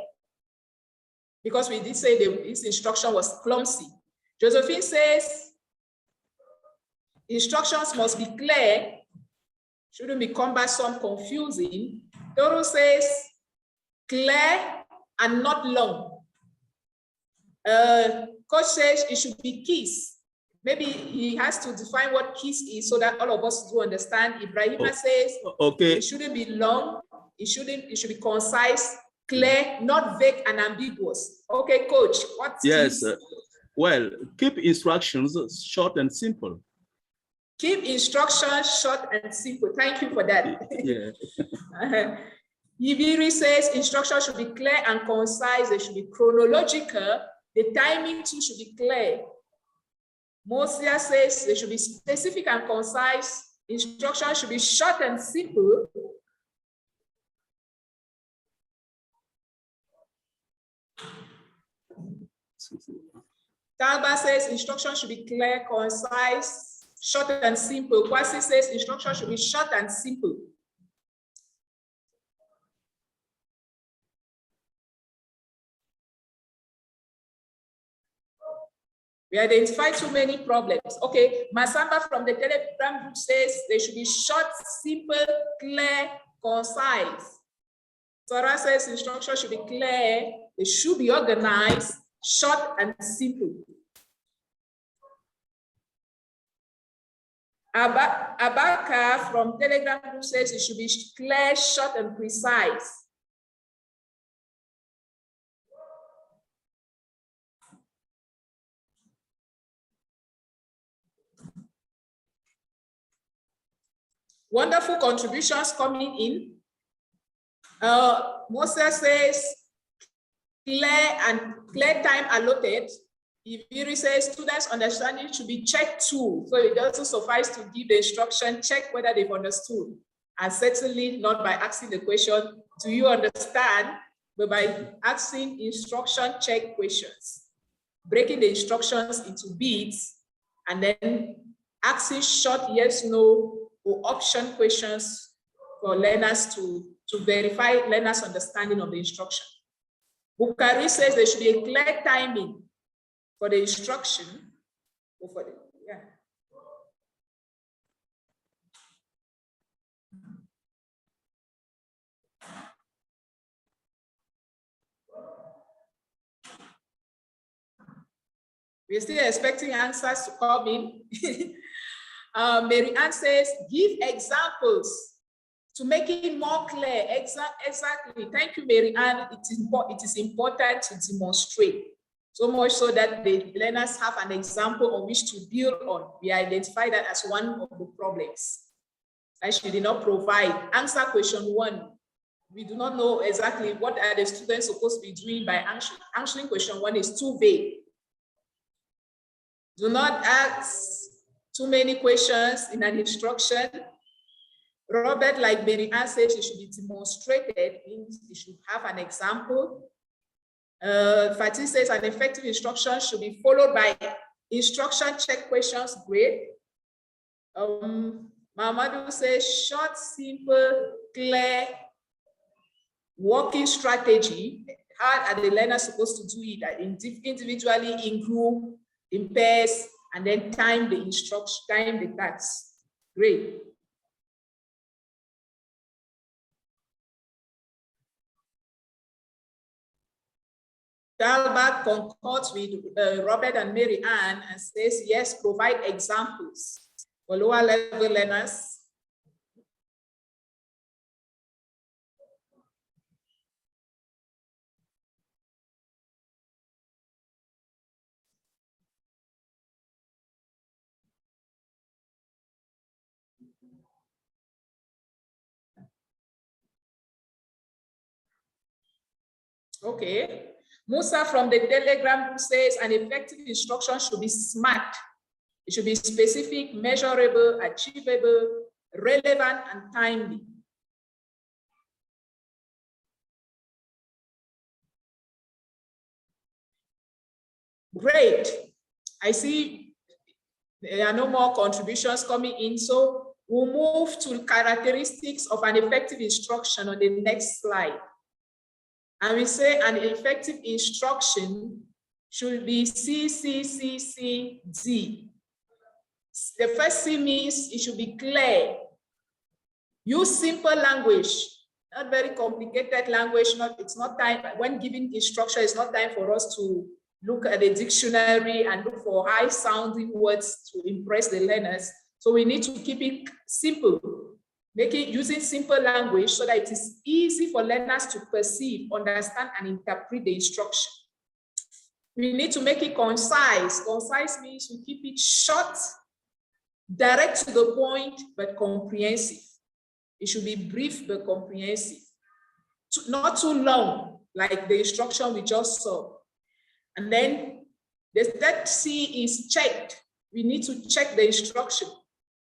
because we did say this instruction was clumsy. Josephine says instructions must be clear, shouldn't be cumbersome, confusing. Toro says clear and not long. Coach says it should be keys. Maybe he has to define what keys is so that all of us do understand. Ibrahima says okay, it shouldn't be long, it should be concise, clear, not vague and ambiguous. Okay, coach, what's yes, well, keep instructions short and simple. Keep instructions short and simple. Thank you for that. Yeah. Ibiri says instructions should be clear and concise, they should be chronological, the timing too should be clear. Mosia says they should be specific and concise. Instructions should be short and simple. Talba says instructions should be clear, concise, short and simple. Kwasi says instructions should be short and simple. We identified too many problems. Okay, Masamba from the Telegram group says they should be short, simple, clear, concise. Sora says instructions should be clear, they should be organized, short and simple. Abaka from Telegram group says it should be clear, short and precise. Wonderful contributions coming in. Moses says clear time allotted. Ibiri says students' understanding should be checked too. So it doesn't suffice to give the instruction, check whether they've understood. And certainly not by asking the question, do you understand? But by asking instruction check questions, breaking the instructions into bits, and then asking short yes, no, or option questions for learners to verify learners' understanding of the instruction. Bukari says there should be a clear timing for the instruction. Go for it. Yeah. We're still expecting answers to come in. Mary Ann says, give examples to make it more clear. Exactly. Thank you, Mary Ann. It is important to demonstrate. So much so that the learners have an example on which to build on. We identify that as one of the problems. And she did not provide. Answer question 1. We do not know exactly what are the students supposed to be doing by answering question 1 is too vague. Do not ask too many questions in an instruction. Robert, like Mary Ann says, it should be demonstrated, means it should have an example. Fatih says an effective instruction should be followed by instruction check questions. Great. Mamadou says short, simple, clear working strategy. How are the learners supposed to do it? Individually, in group, in pairs, and then time the instruction, time the tasks. Great. Dalbert concords with Robert and Mary Ann and says, yes, provide examples for lower level learners. Okay. Musa from the Telegram group says an effective instruction should be SMART. It should be specific, measurable, achievable, relevant, and timely. Great. I see there are no more contributions coming in, so we'll move to characteristics of an effective instruction on the next slide. And we say an effective instruction should be CCCCD. The first C means it should be clear. Use simple language, not very complicated language. It's not time, when giving instruction, it's not time for us to look at the dictionary and look for high sounding words to impress the learners. So we need to keep it simple. Using simple language so that it is easy for learners to perceive, understand, and interpret the instruction. We need to make it concise. Concise means we keep it short, direct to the point, but comprehensive. It should be brief but comprehensive. Not too long, like the instruction we just saw. And then the third C is checked. We need to check the instruction.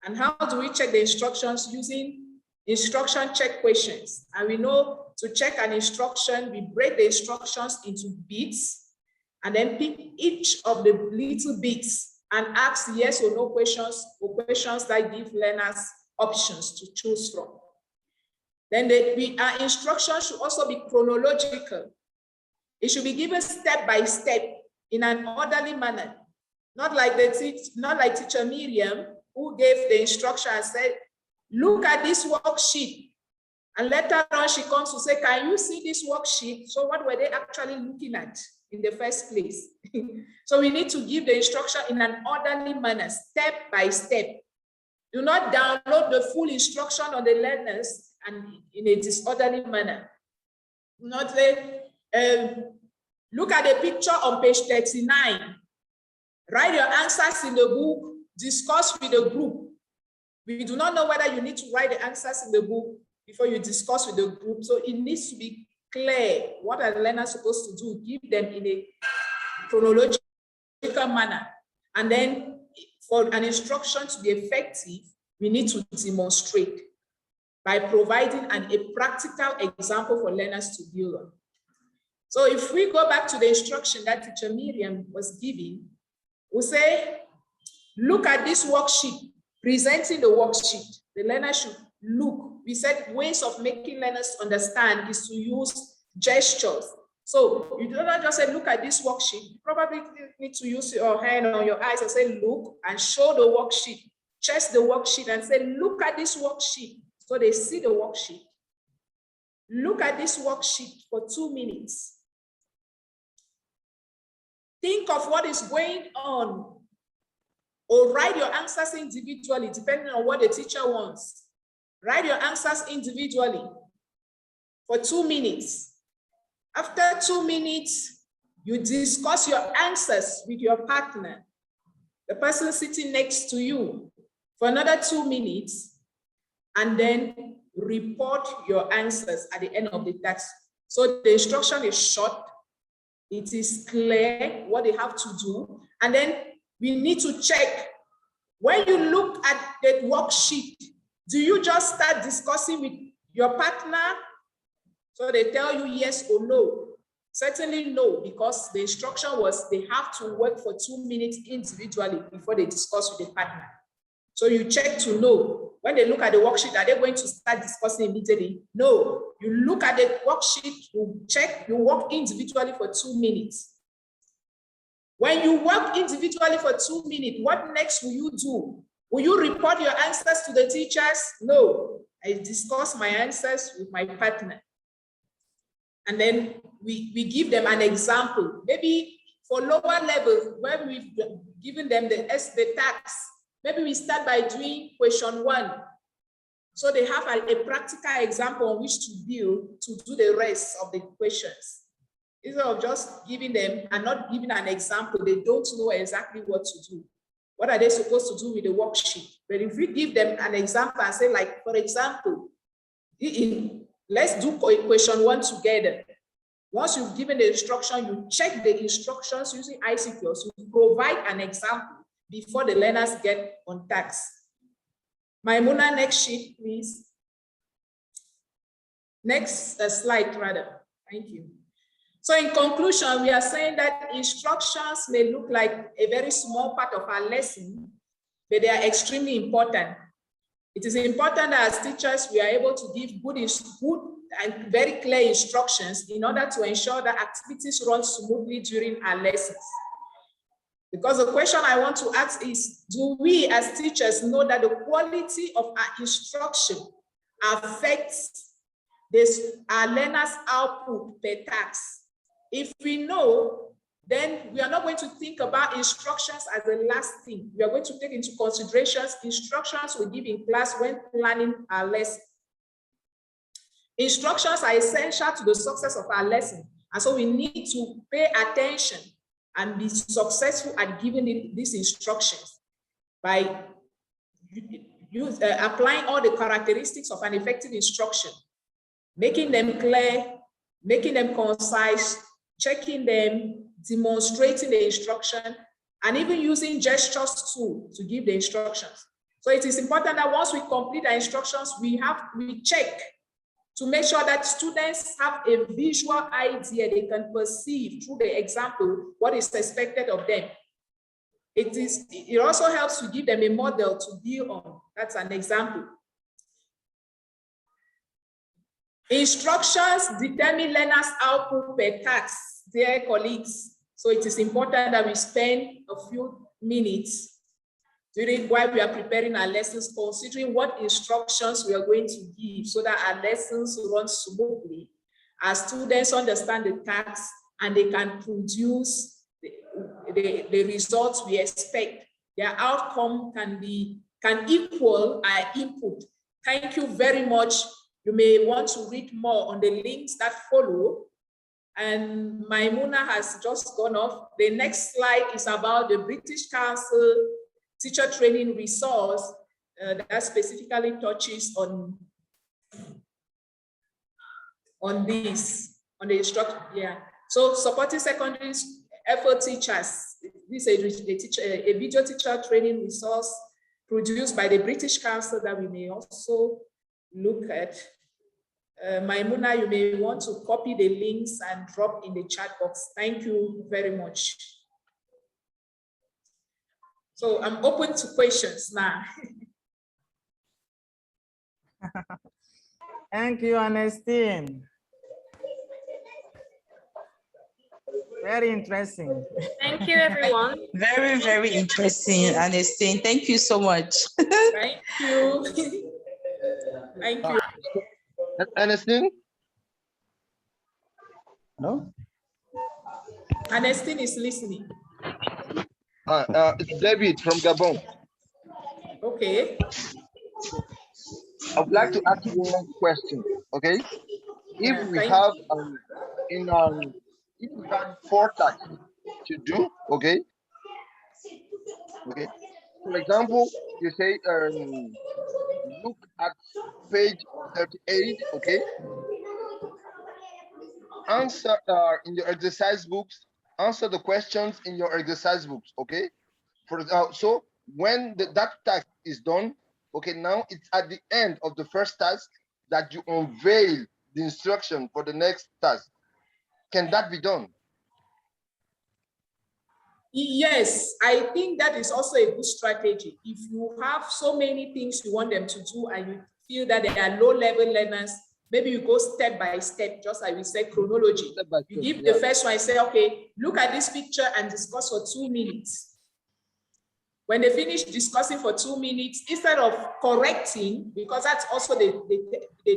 And how do we check the instructions? Using instruction check questions. And we know to check an instruction, we break the instructions into bits and then pick each of the little bits and ask yes or no questions, or questions that give learners options to choose from. Then our instruction should also be chronological. It should be given step by step in an orderly manner, not like teacher Miriam, who gave the instruction and said, look at this worksheet. And later on, she comes to say, can you see this worksheet? So what were they actually looking at in the first place? So we need to give the instruction in an orderly manner, step by step. Do not download the full instruction on the learners and in a disorderly manner. Not look at the picture on page 39. Write your answers in the book, discuss with the group. We do not know whether you need to write the answers in the book before you discuss with the group. So it needs to be clear what are the learners supposed to do. Give them in a chronological manner. And then for an instruction to be effective, we need to demonstrate by providing a practical example for learners to build on. So if we go back to the instruction that teacher Miriam was giving, we'll say, look at this worksheet, presenting the worksheet. The learner should look. We said ways of making learners understand is to use gestures. So you do not just say, look at this worksheet. You probably need to use your hand or your eyes and say, look, and show the worksheet. Check the worksheet and say, look at this worksheet. So they see the worksheet. Look at this worksheet for 2 minutes. Think of what is going on, or write your answers individually, depending on what the teacher wants. Write your answers individually for 2 minutes. After 2 minutes, you discuss your answers with your partner, the person sitting next to you, for another 2 minutes, and then report your answers at the end of the task. So the instruction is short, it is clear what they have to do, and then we need to check. When you look at the worksheet, do you just start discussing with your partner? So they tell you yes or no. Certainly no, because the instruction was they have to work for 2 minutes individually before they discuss with the partner. So you check to know. When they look at the worksheet, are they going to start discussing immediately? No. You look at the worksheet, you check, you work individually for 2 minutes. When you work individually for 2 minutes, what next will you do? Will you report your answers to the teachers? No. I discuss my answers with my partner. And then we give them an example. Maybe for lower levels, where we've given them the task, maybe we start by doing question 1. So they have a practical example on which to build to do the rest of the questions. Instead of just giving them and not giving an example, they don't know exactly what to do. What are they supposed to do with the worksheet? But if we give them an example and say, like, for example, let's do question 1 together. Once you've given the instruction, you check the instructions using ICQs. You provide an example before the learners get on task. Maimuna, next sheet, please. Next slide, rather. Thank you. So in conclusion, we are saying that instructions may look like a very small part of our lesson, but they are extremely important. It is important that as teachers, we are able to give good and very clear instructions in order to ensure that activities run smoothly during our lessons. Because the question I want to ask is, do we as teachers know that the quality of our instruction affects our learners' output per task? If we know, then we are not going to think about instructions as the last thing. We are going to take into consideration instructions we give in class when planning our lesson. Instructions are essential to the success of our lesson, and so we need to pay attention and be successful at giving these instructions by applying all the characteristics of an effective instruction, making them clear, making them concise, checking them, demonstrating the instruction, and even using gestures too to give the instructions. So it is important that once we complete our instructions, we check to make sure that students have a visual idea they can perceive through the example what is expected of them. It also helps to give them a model to build on. That's an example. Instructions determine learners' output per task, dear colleagues. So it is important that we spend a few minutes while we are preparing our lessons, considering what instructions we are going to give so that our lessons run smoothly, our students understand the task, and they can produce the results we expect. Their outcome can equal our input. Thank you very much. You may want to read more on the links that follow. And Maimuna has just gone off. The next slide is about the British Council teacher training resource that specifically touches on this, on the instruction. Yeah. So supporting secondary effort teachers. This is a video teacher training resource produced by the British Council that we may also look at. Maimuna, you may want to copy the links and drop in the chat box. Thank you very much. So I'm open to questions now. Thank you, Anestine. Very interesting. Thank you, everyone. Very, very interesting, Anestine. Thank you so much. Thank you. Thank you. Anestine? No? Anestine is listening. It's David from Gabon. Okay. I would like to ask you one question. Okay, Yeah, if we have if we had 4 tasks to do, okay. For example, you say look at page 38. Okay, answer in your exercise books. Answer the questions in your exercise books. Okay, so when that task is done, okay, now it's at the end of the first task that you unveil the instruction for the next task. Can that be done? Yes, I think that is also a good strategy. If you have so many things you want them to do and you feel that they are low-level learners, maybe you go step by step, just like we said, chronology. You give the first one, say, okay, look at this picture and discuss for 2 minutes. When they finish discussing for 2 minutes, instead of correcting, because that's also the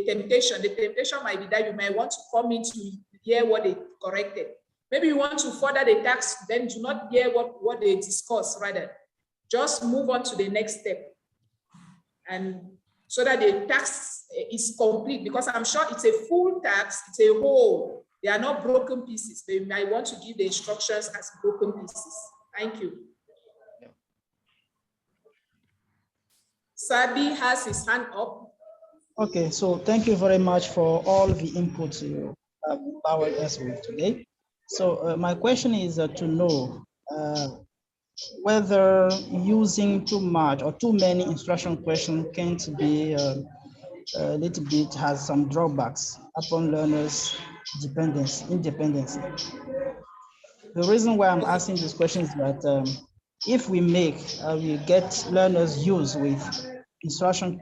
temptation. The temptation might be that you might want to come in to hear what they corrected. Maybe you want to further the task, then do not hear what they discuss, rather. Just move on to the next step. And so that the task is complete, because I'm sure it's a full task, it's a whole. They are not broken pieces. They might want to give the instructions as broken pieces. Thank you. Sabi has his hand up. Okay, so thank you very much for all the inputs you have empowered us with today. So my question is to know whether using too much or too many instruction questions can't be a little bit has some drawbacks upon learners' independence. The reason why I'm asking this question is that if we get learners use with instruction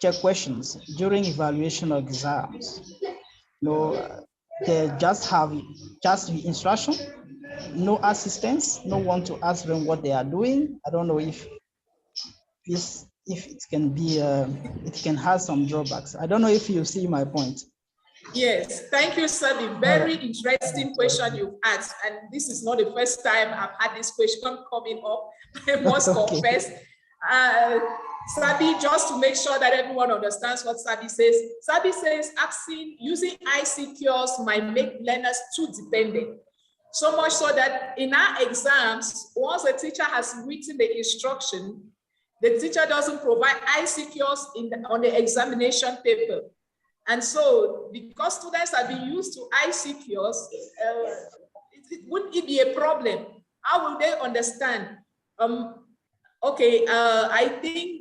check questions during evaluation or exams, they just have the instruction, no assistance, no one to ask them what they are doing. I don't know if it can be it can have some drawbacks. I don't know if you see my point. Yes, thank you, Sabi. Very interesting question you've asked, and this is not the first time I've had this question coming up. I must confess. Sabi, just to make sure that everyone understands what Sabi says using ICQs might make learners too dependent. So much so that in our exams, once the teacher has written the instruction, the teacher doesn't provide ICQs on the examination paper. And so, because students have been used to ICQs, wouldn't it be a problem? How will they understand? I think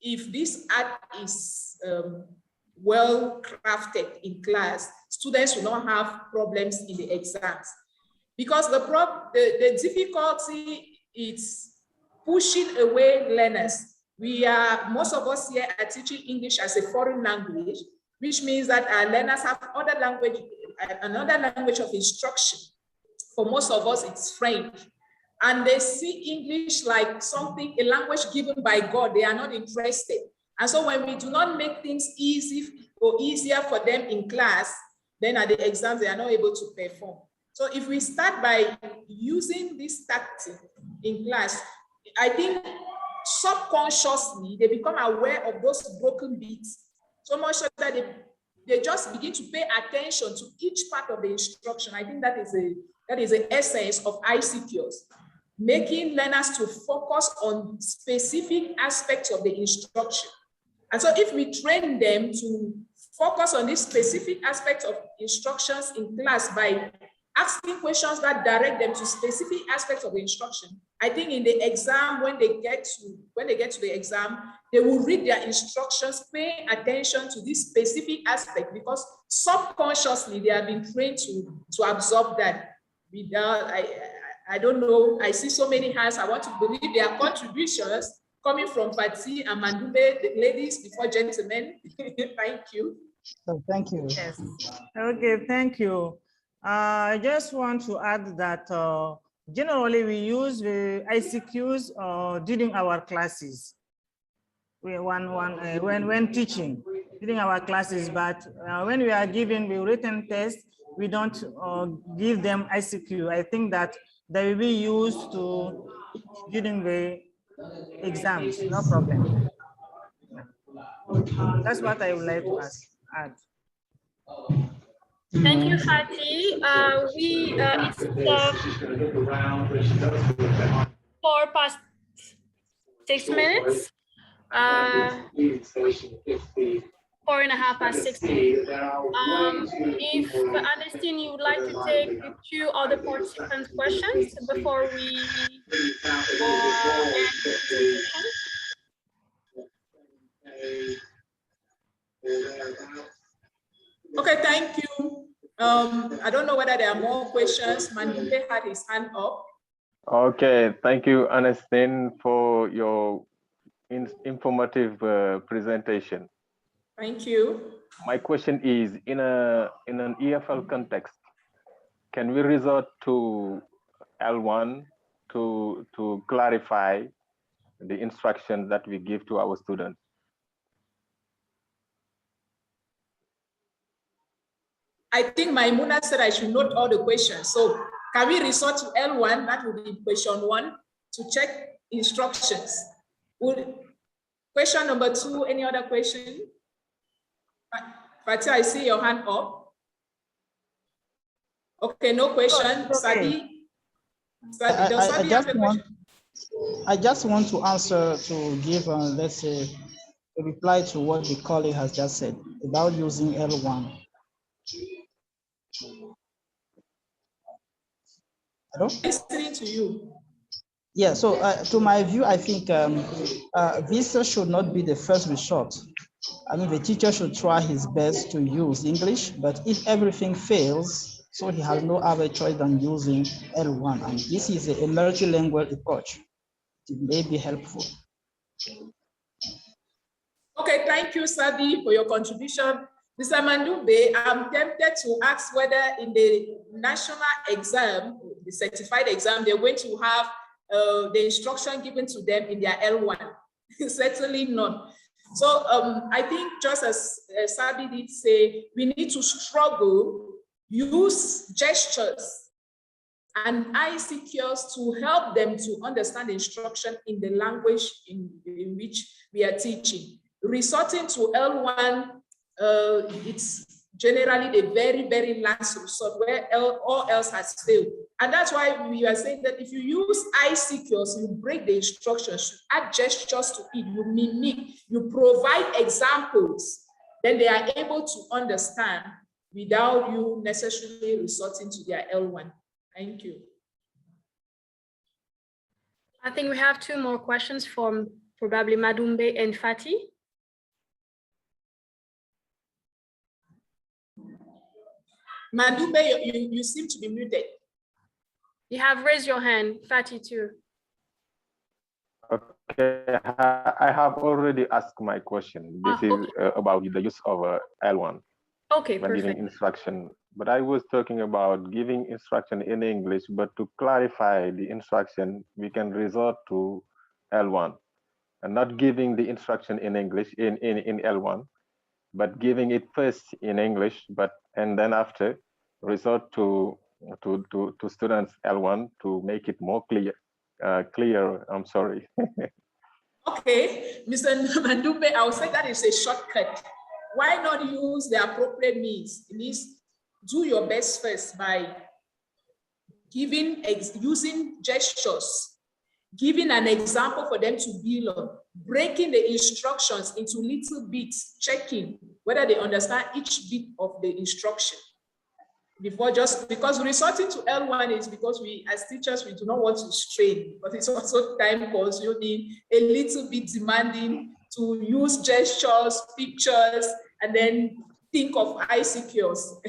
if this art is well crafted in class, students will not have problems in the exams. Because the difficulty is pushing away learners. Most of us here are teaching English as a foreign language, which means that our learners have another language of instruction. For most of us, it's French. And they see English like a language given by God. They are not interested. And so when we do not make things easier for them in class, then at the exams, they are not able to perform. So if we start by using this tactic in class, I think subconsciously, they become aware of those broken beats, so much so that they just begin to pay attention to each part of the instruction. I think that is the essence of ICQs, making learners to focus on specific aspects of the instruction. And so if we train them to focus on these specific aspects of instructions in class by asking questions that direct them to specific aspects of the instruction, I think in the exam, when they get to the exam, they will read their instructions, paying attention to this specific aspect, because subconsciously they have been trained to absorb that. Without, I don't know, I see so many hands. I want to believe there are contributions coming from Fati and Mandube, the ladies before gentlemen. Thank you. So thank you. Yes. Okay, thank you. I just want to add that generally we use the ICQs during our classes. When teaching during our classes, but when we are giving the written test, we don't give them ICQ. I think that they will be used to during the exams, no problem. That's what I would like to add. Thank you, Fatih. It's 4:06. 4:30 past 6. If Anestine, you would like to take the 2 other participants' questions before we end the presentation. Okay, thank you. I don't know whether there are more questions. Mandumbe had his hand up. Okay, thank you, Anestine, for your informative presentation. Thank you. My question is, in an EFL context, can we resort to L1 to clarify the instructions that we give to our students? I think Maimuna said I should note all the questions. So can we resort to L1? That would be question 1 to check instructions. Question number 2, any other question? Fatih, I see your hand up. Okay, no question. Okay. I just want to answer to give, let's say, a reply to what the colleague has just said about using L1. Hello? Listening to you. Yeah, so to my view, I think this should not be the first resort. I mean, the teacher should try his best to use English, but if everything fails, so he has no other choice than using L1. And this is a multilingual approach. It may be helpful. Okay, thank you, Sadi, for your contribution. Mr. Mandumbe, I'm tempted to ask whether in the national exam, the certified exam, they're going to have the instruction given to them in their L1. Certainly not. So I think just as Sadi did say, we need to struggle, use gestures and ICQs to help them to understand the instruction in the language in which we are teaching. Resorting to L1, it's generally the very, very last resort where all else has failed. And that's why we are saying that if you use ICQs, you break the instructions, you add gestures to it, you mimic, you provide examples, then they are able to understand without you necessarily resorting to their L1. Thank you. I think we have 2 more questions from probably Madumbe and Fatih. Madumbe, you seem to be muted. You have raised your hand, Fatih too. Okay, I have already asked my question. This is about the use of L1. Okay, when perfect. giving instruction. But I was talking about giving instruction in English, but to clarify the instruction, we can resort to L1 and not giving the instruction in English in L1, but giving it first in English, and then after resort to students L1 to make it more clear. I'm sorry. Okay, Mr. Mandumbe, I would say that is a shortcut. Why not use the appropriate means? It means do your best first by using gestures, giving an example for them to build on, breaking the instructions into little bits, checking whether they understand each bit of the instruction. Because resorting to L1 is because we, as teachers, we do not want to strain, but it's also time consuming, a little bit demanding to use gestures, pictures, and then think of ICQs.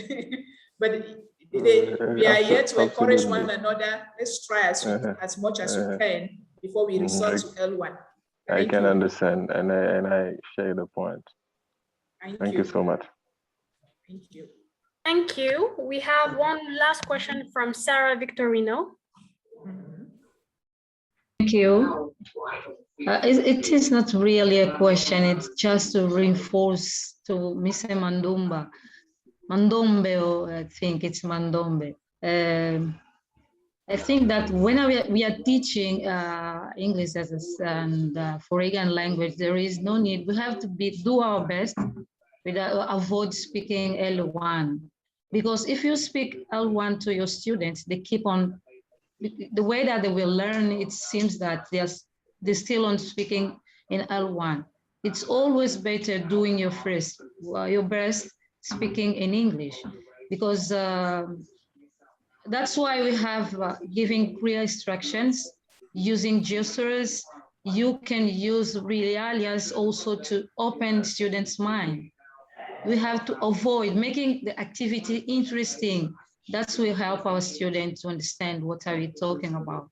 But we are here to encourage one another. Let's try as much as we can before we resort to L1. I can understand, and I share the point. Thank you so much. Thank you. Thank you. We have one last question from Sarah Victorino. Thank you. It is not really a question. It's just to reinforce to Mr. Mandombe, I think it's Mandombe. I think that when we are teaching English as a foreign language, there is no need. We have to do our best avoid speaking L1. Because if you speak L1 to your students, they keep on, the way that they will learn, it seems that they're still on speaking in L1. It's always better doing your best speaking in English, because that's why we have giving clear instructions, using gestures. You can use realias also to open students' mind. We have to avoid making the activity interesting. That will help our students to understand what are we talking about.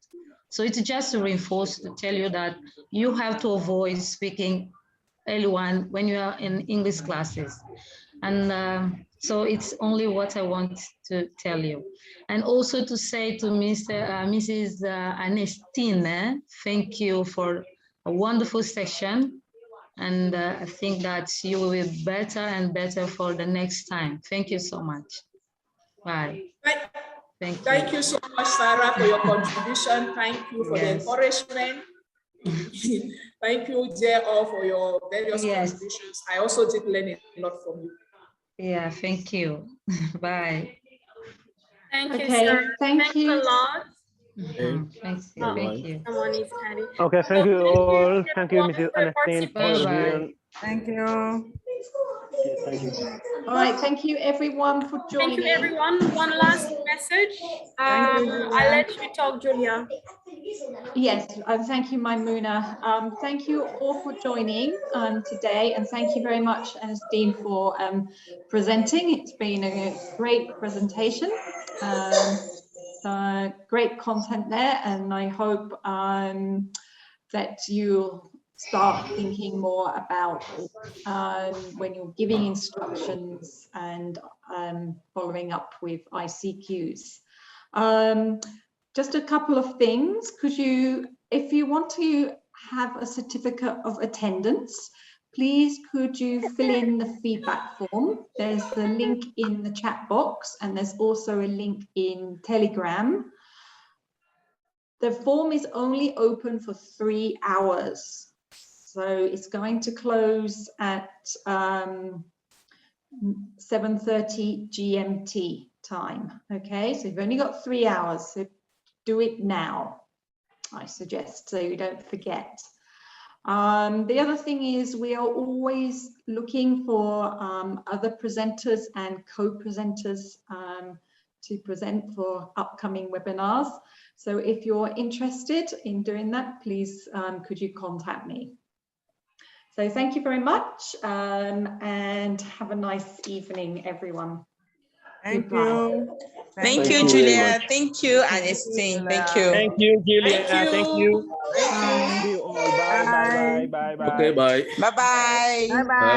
So it's just to reinforce, to tell you that you have to avoid speaking L1 when you are in English classes. And so it's only what I want to tell you. And also to say to Mrs. Anestine, thank you for a wonderful session. And I think that you will be better and better for the next time. Thank you so much. Bye. Thank you so much, Sarah, for your contribution. Thank you for the encouragement. Thank you, J.O., for your various contributions. I also did learn a lot from you. Yeah, thank you. Bye. Thank you, Okay, Sarah. thank you. Thanks a lot. Thanks. Oh, Thank you. someone is adding. Okay, thank you all. Thank you, Mrs. Anestine, for the Bye-bye. brilliant. Thank you. Okay, thank you. All right, thank you everyone for joining. Thank you, everyone. One last message. I'll let you talk, Julia. Yes, thank you, Maimuna. Thank you all for joining today, and thank you very much, Anestine, for presenting. It's been a great presentation. So great content there, and I hope that you'll start thinking more about when you're giving instructions and following up with ICQs. Just a couple of things. Could you, if you want to have a certificate of attendance, please could you fill in the feedback form? There's the link in the chat box, and there's also a link in Telegram. The form is only open for 3 hours. So it's going to close at 7:30 GMT time. Okay, so you've only got 3 hours, so do it now, I suggest, so you don't forget. The other thing is we are always looking for other presenters and co-presenters to present for upcoming webinars. So if you're interested in doing that, please could you contact me. So thank you very much, and have a nice evening, everyone. Thank you. Thank you, Julia. Thank you, Anestine. Thank you. Thank you, Julia. Thank you. See you all. Bye, bye, bye, bye, bye. Okay, bye. Bye-bye. Bye-bye.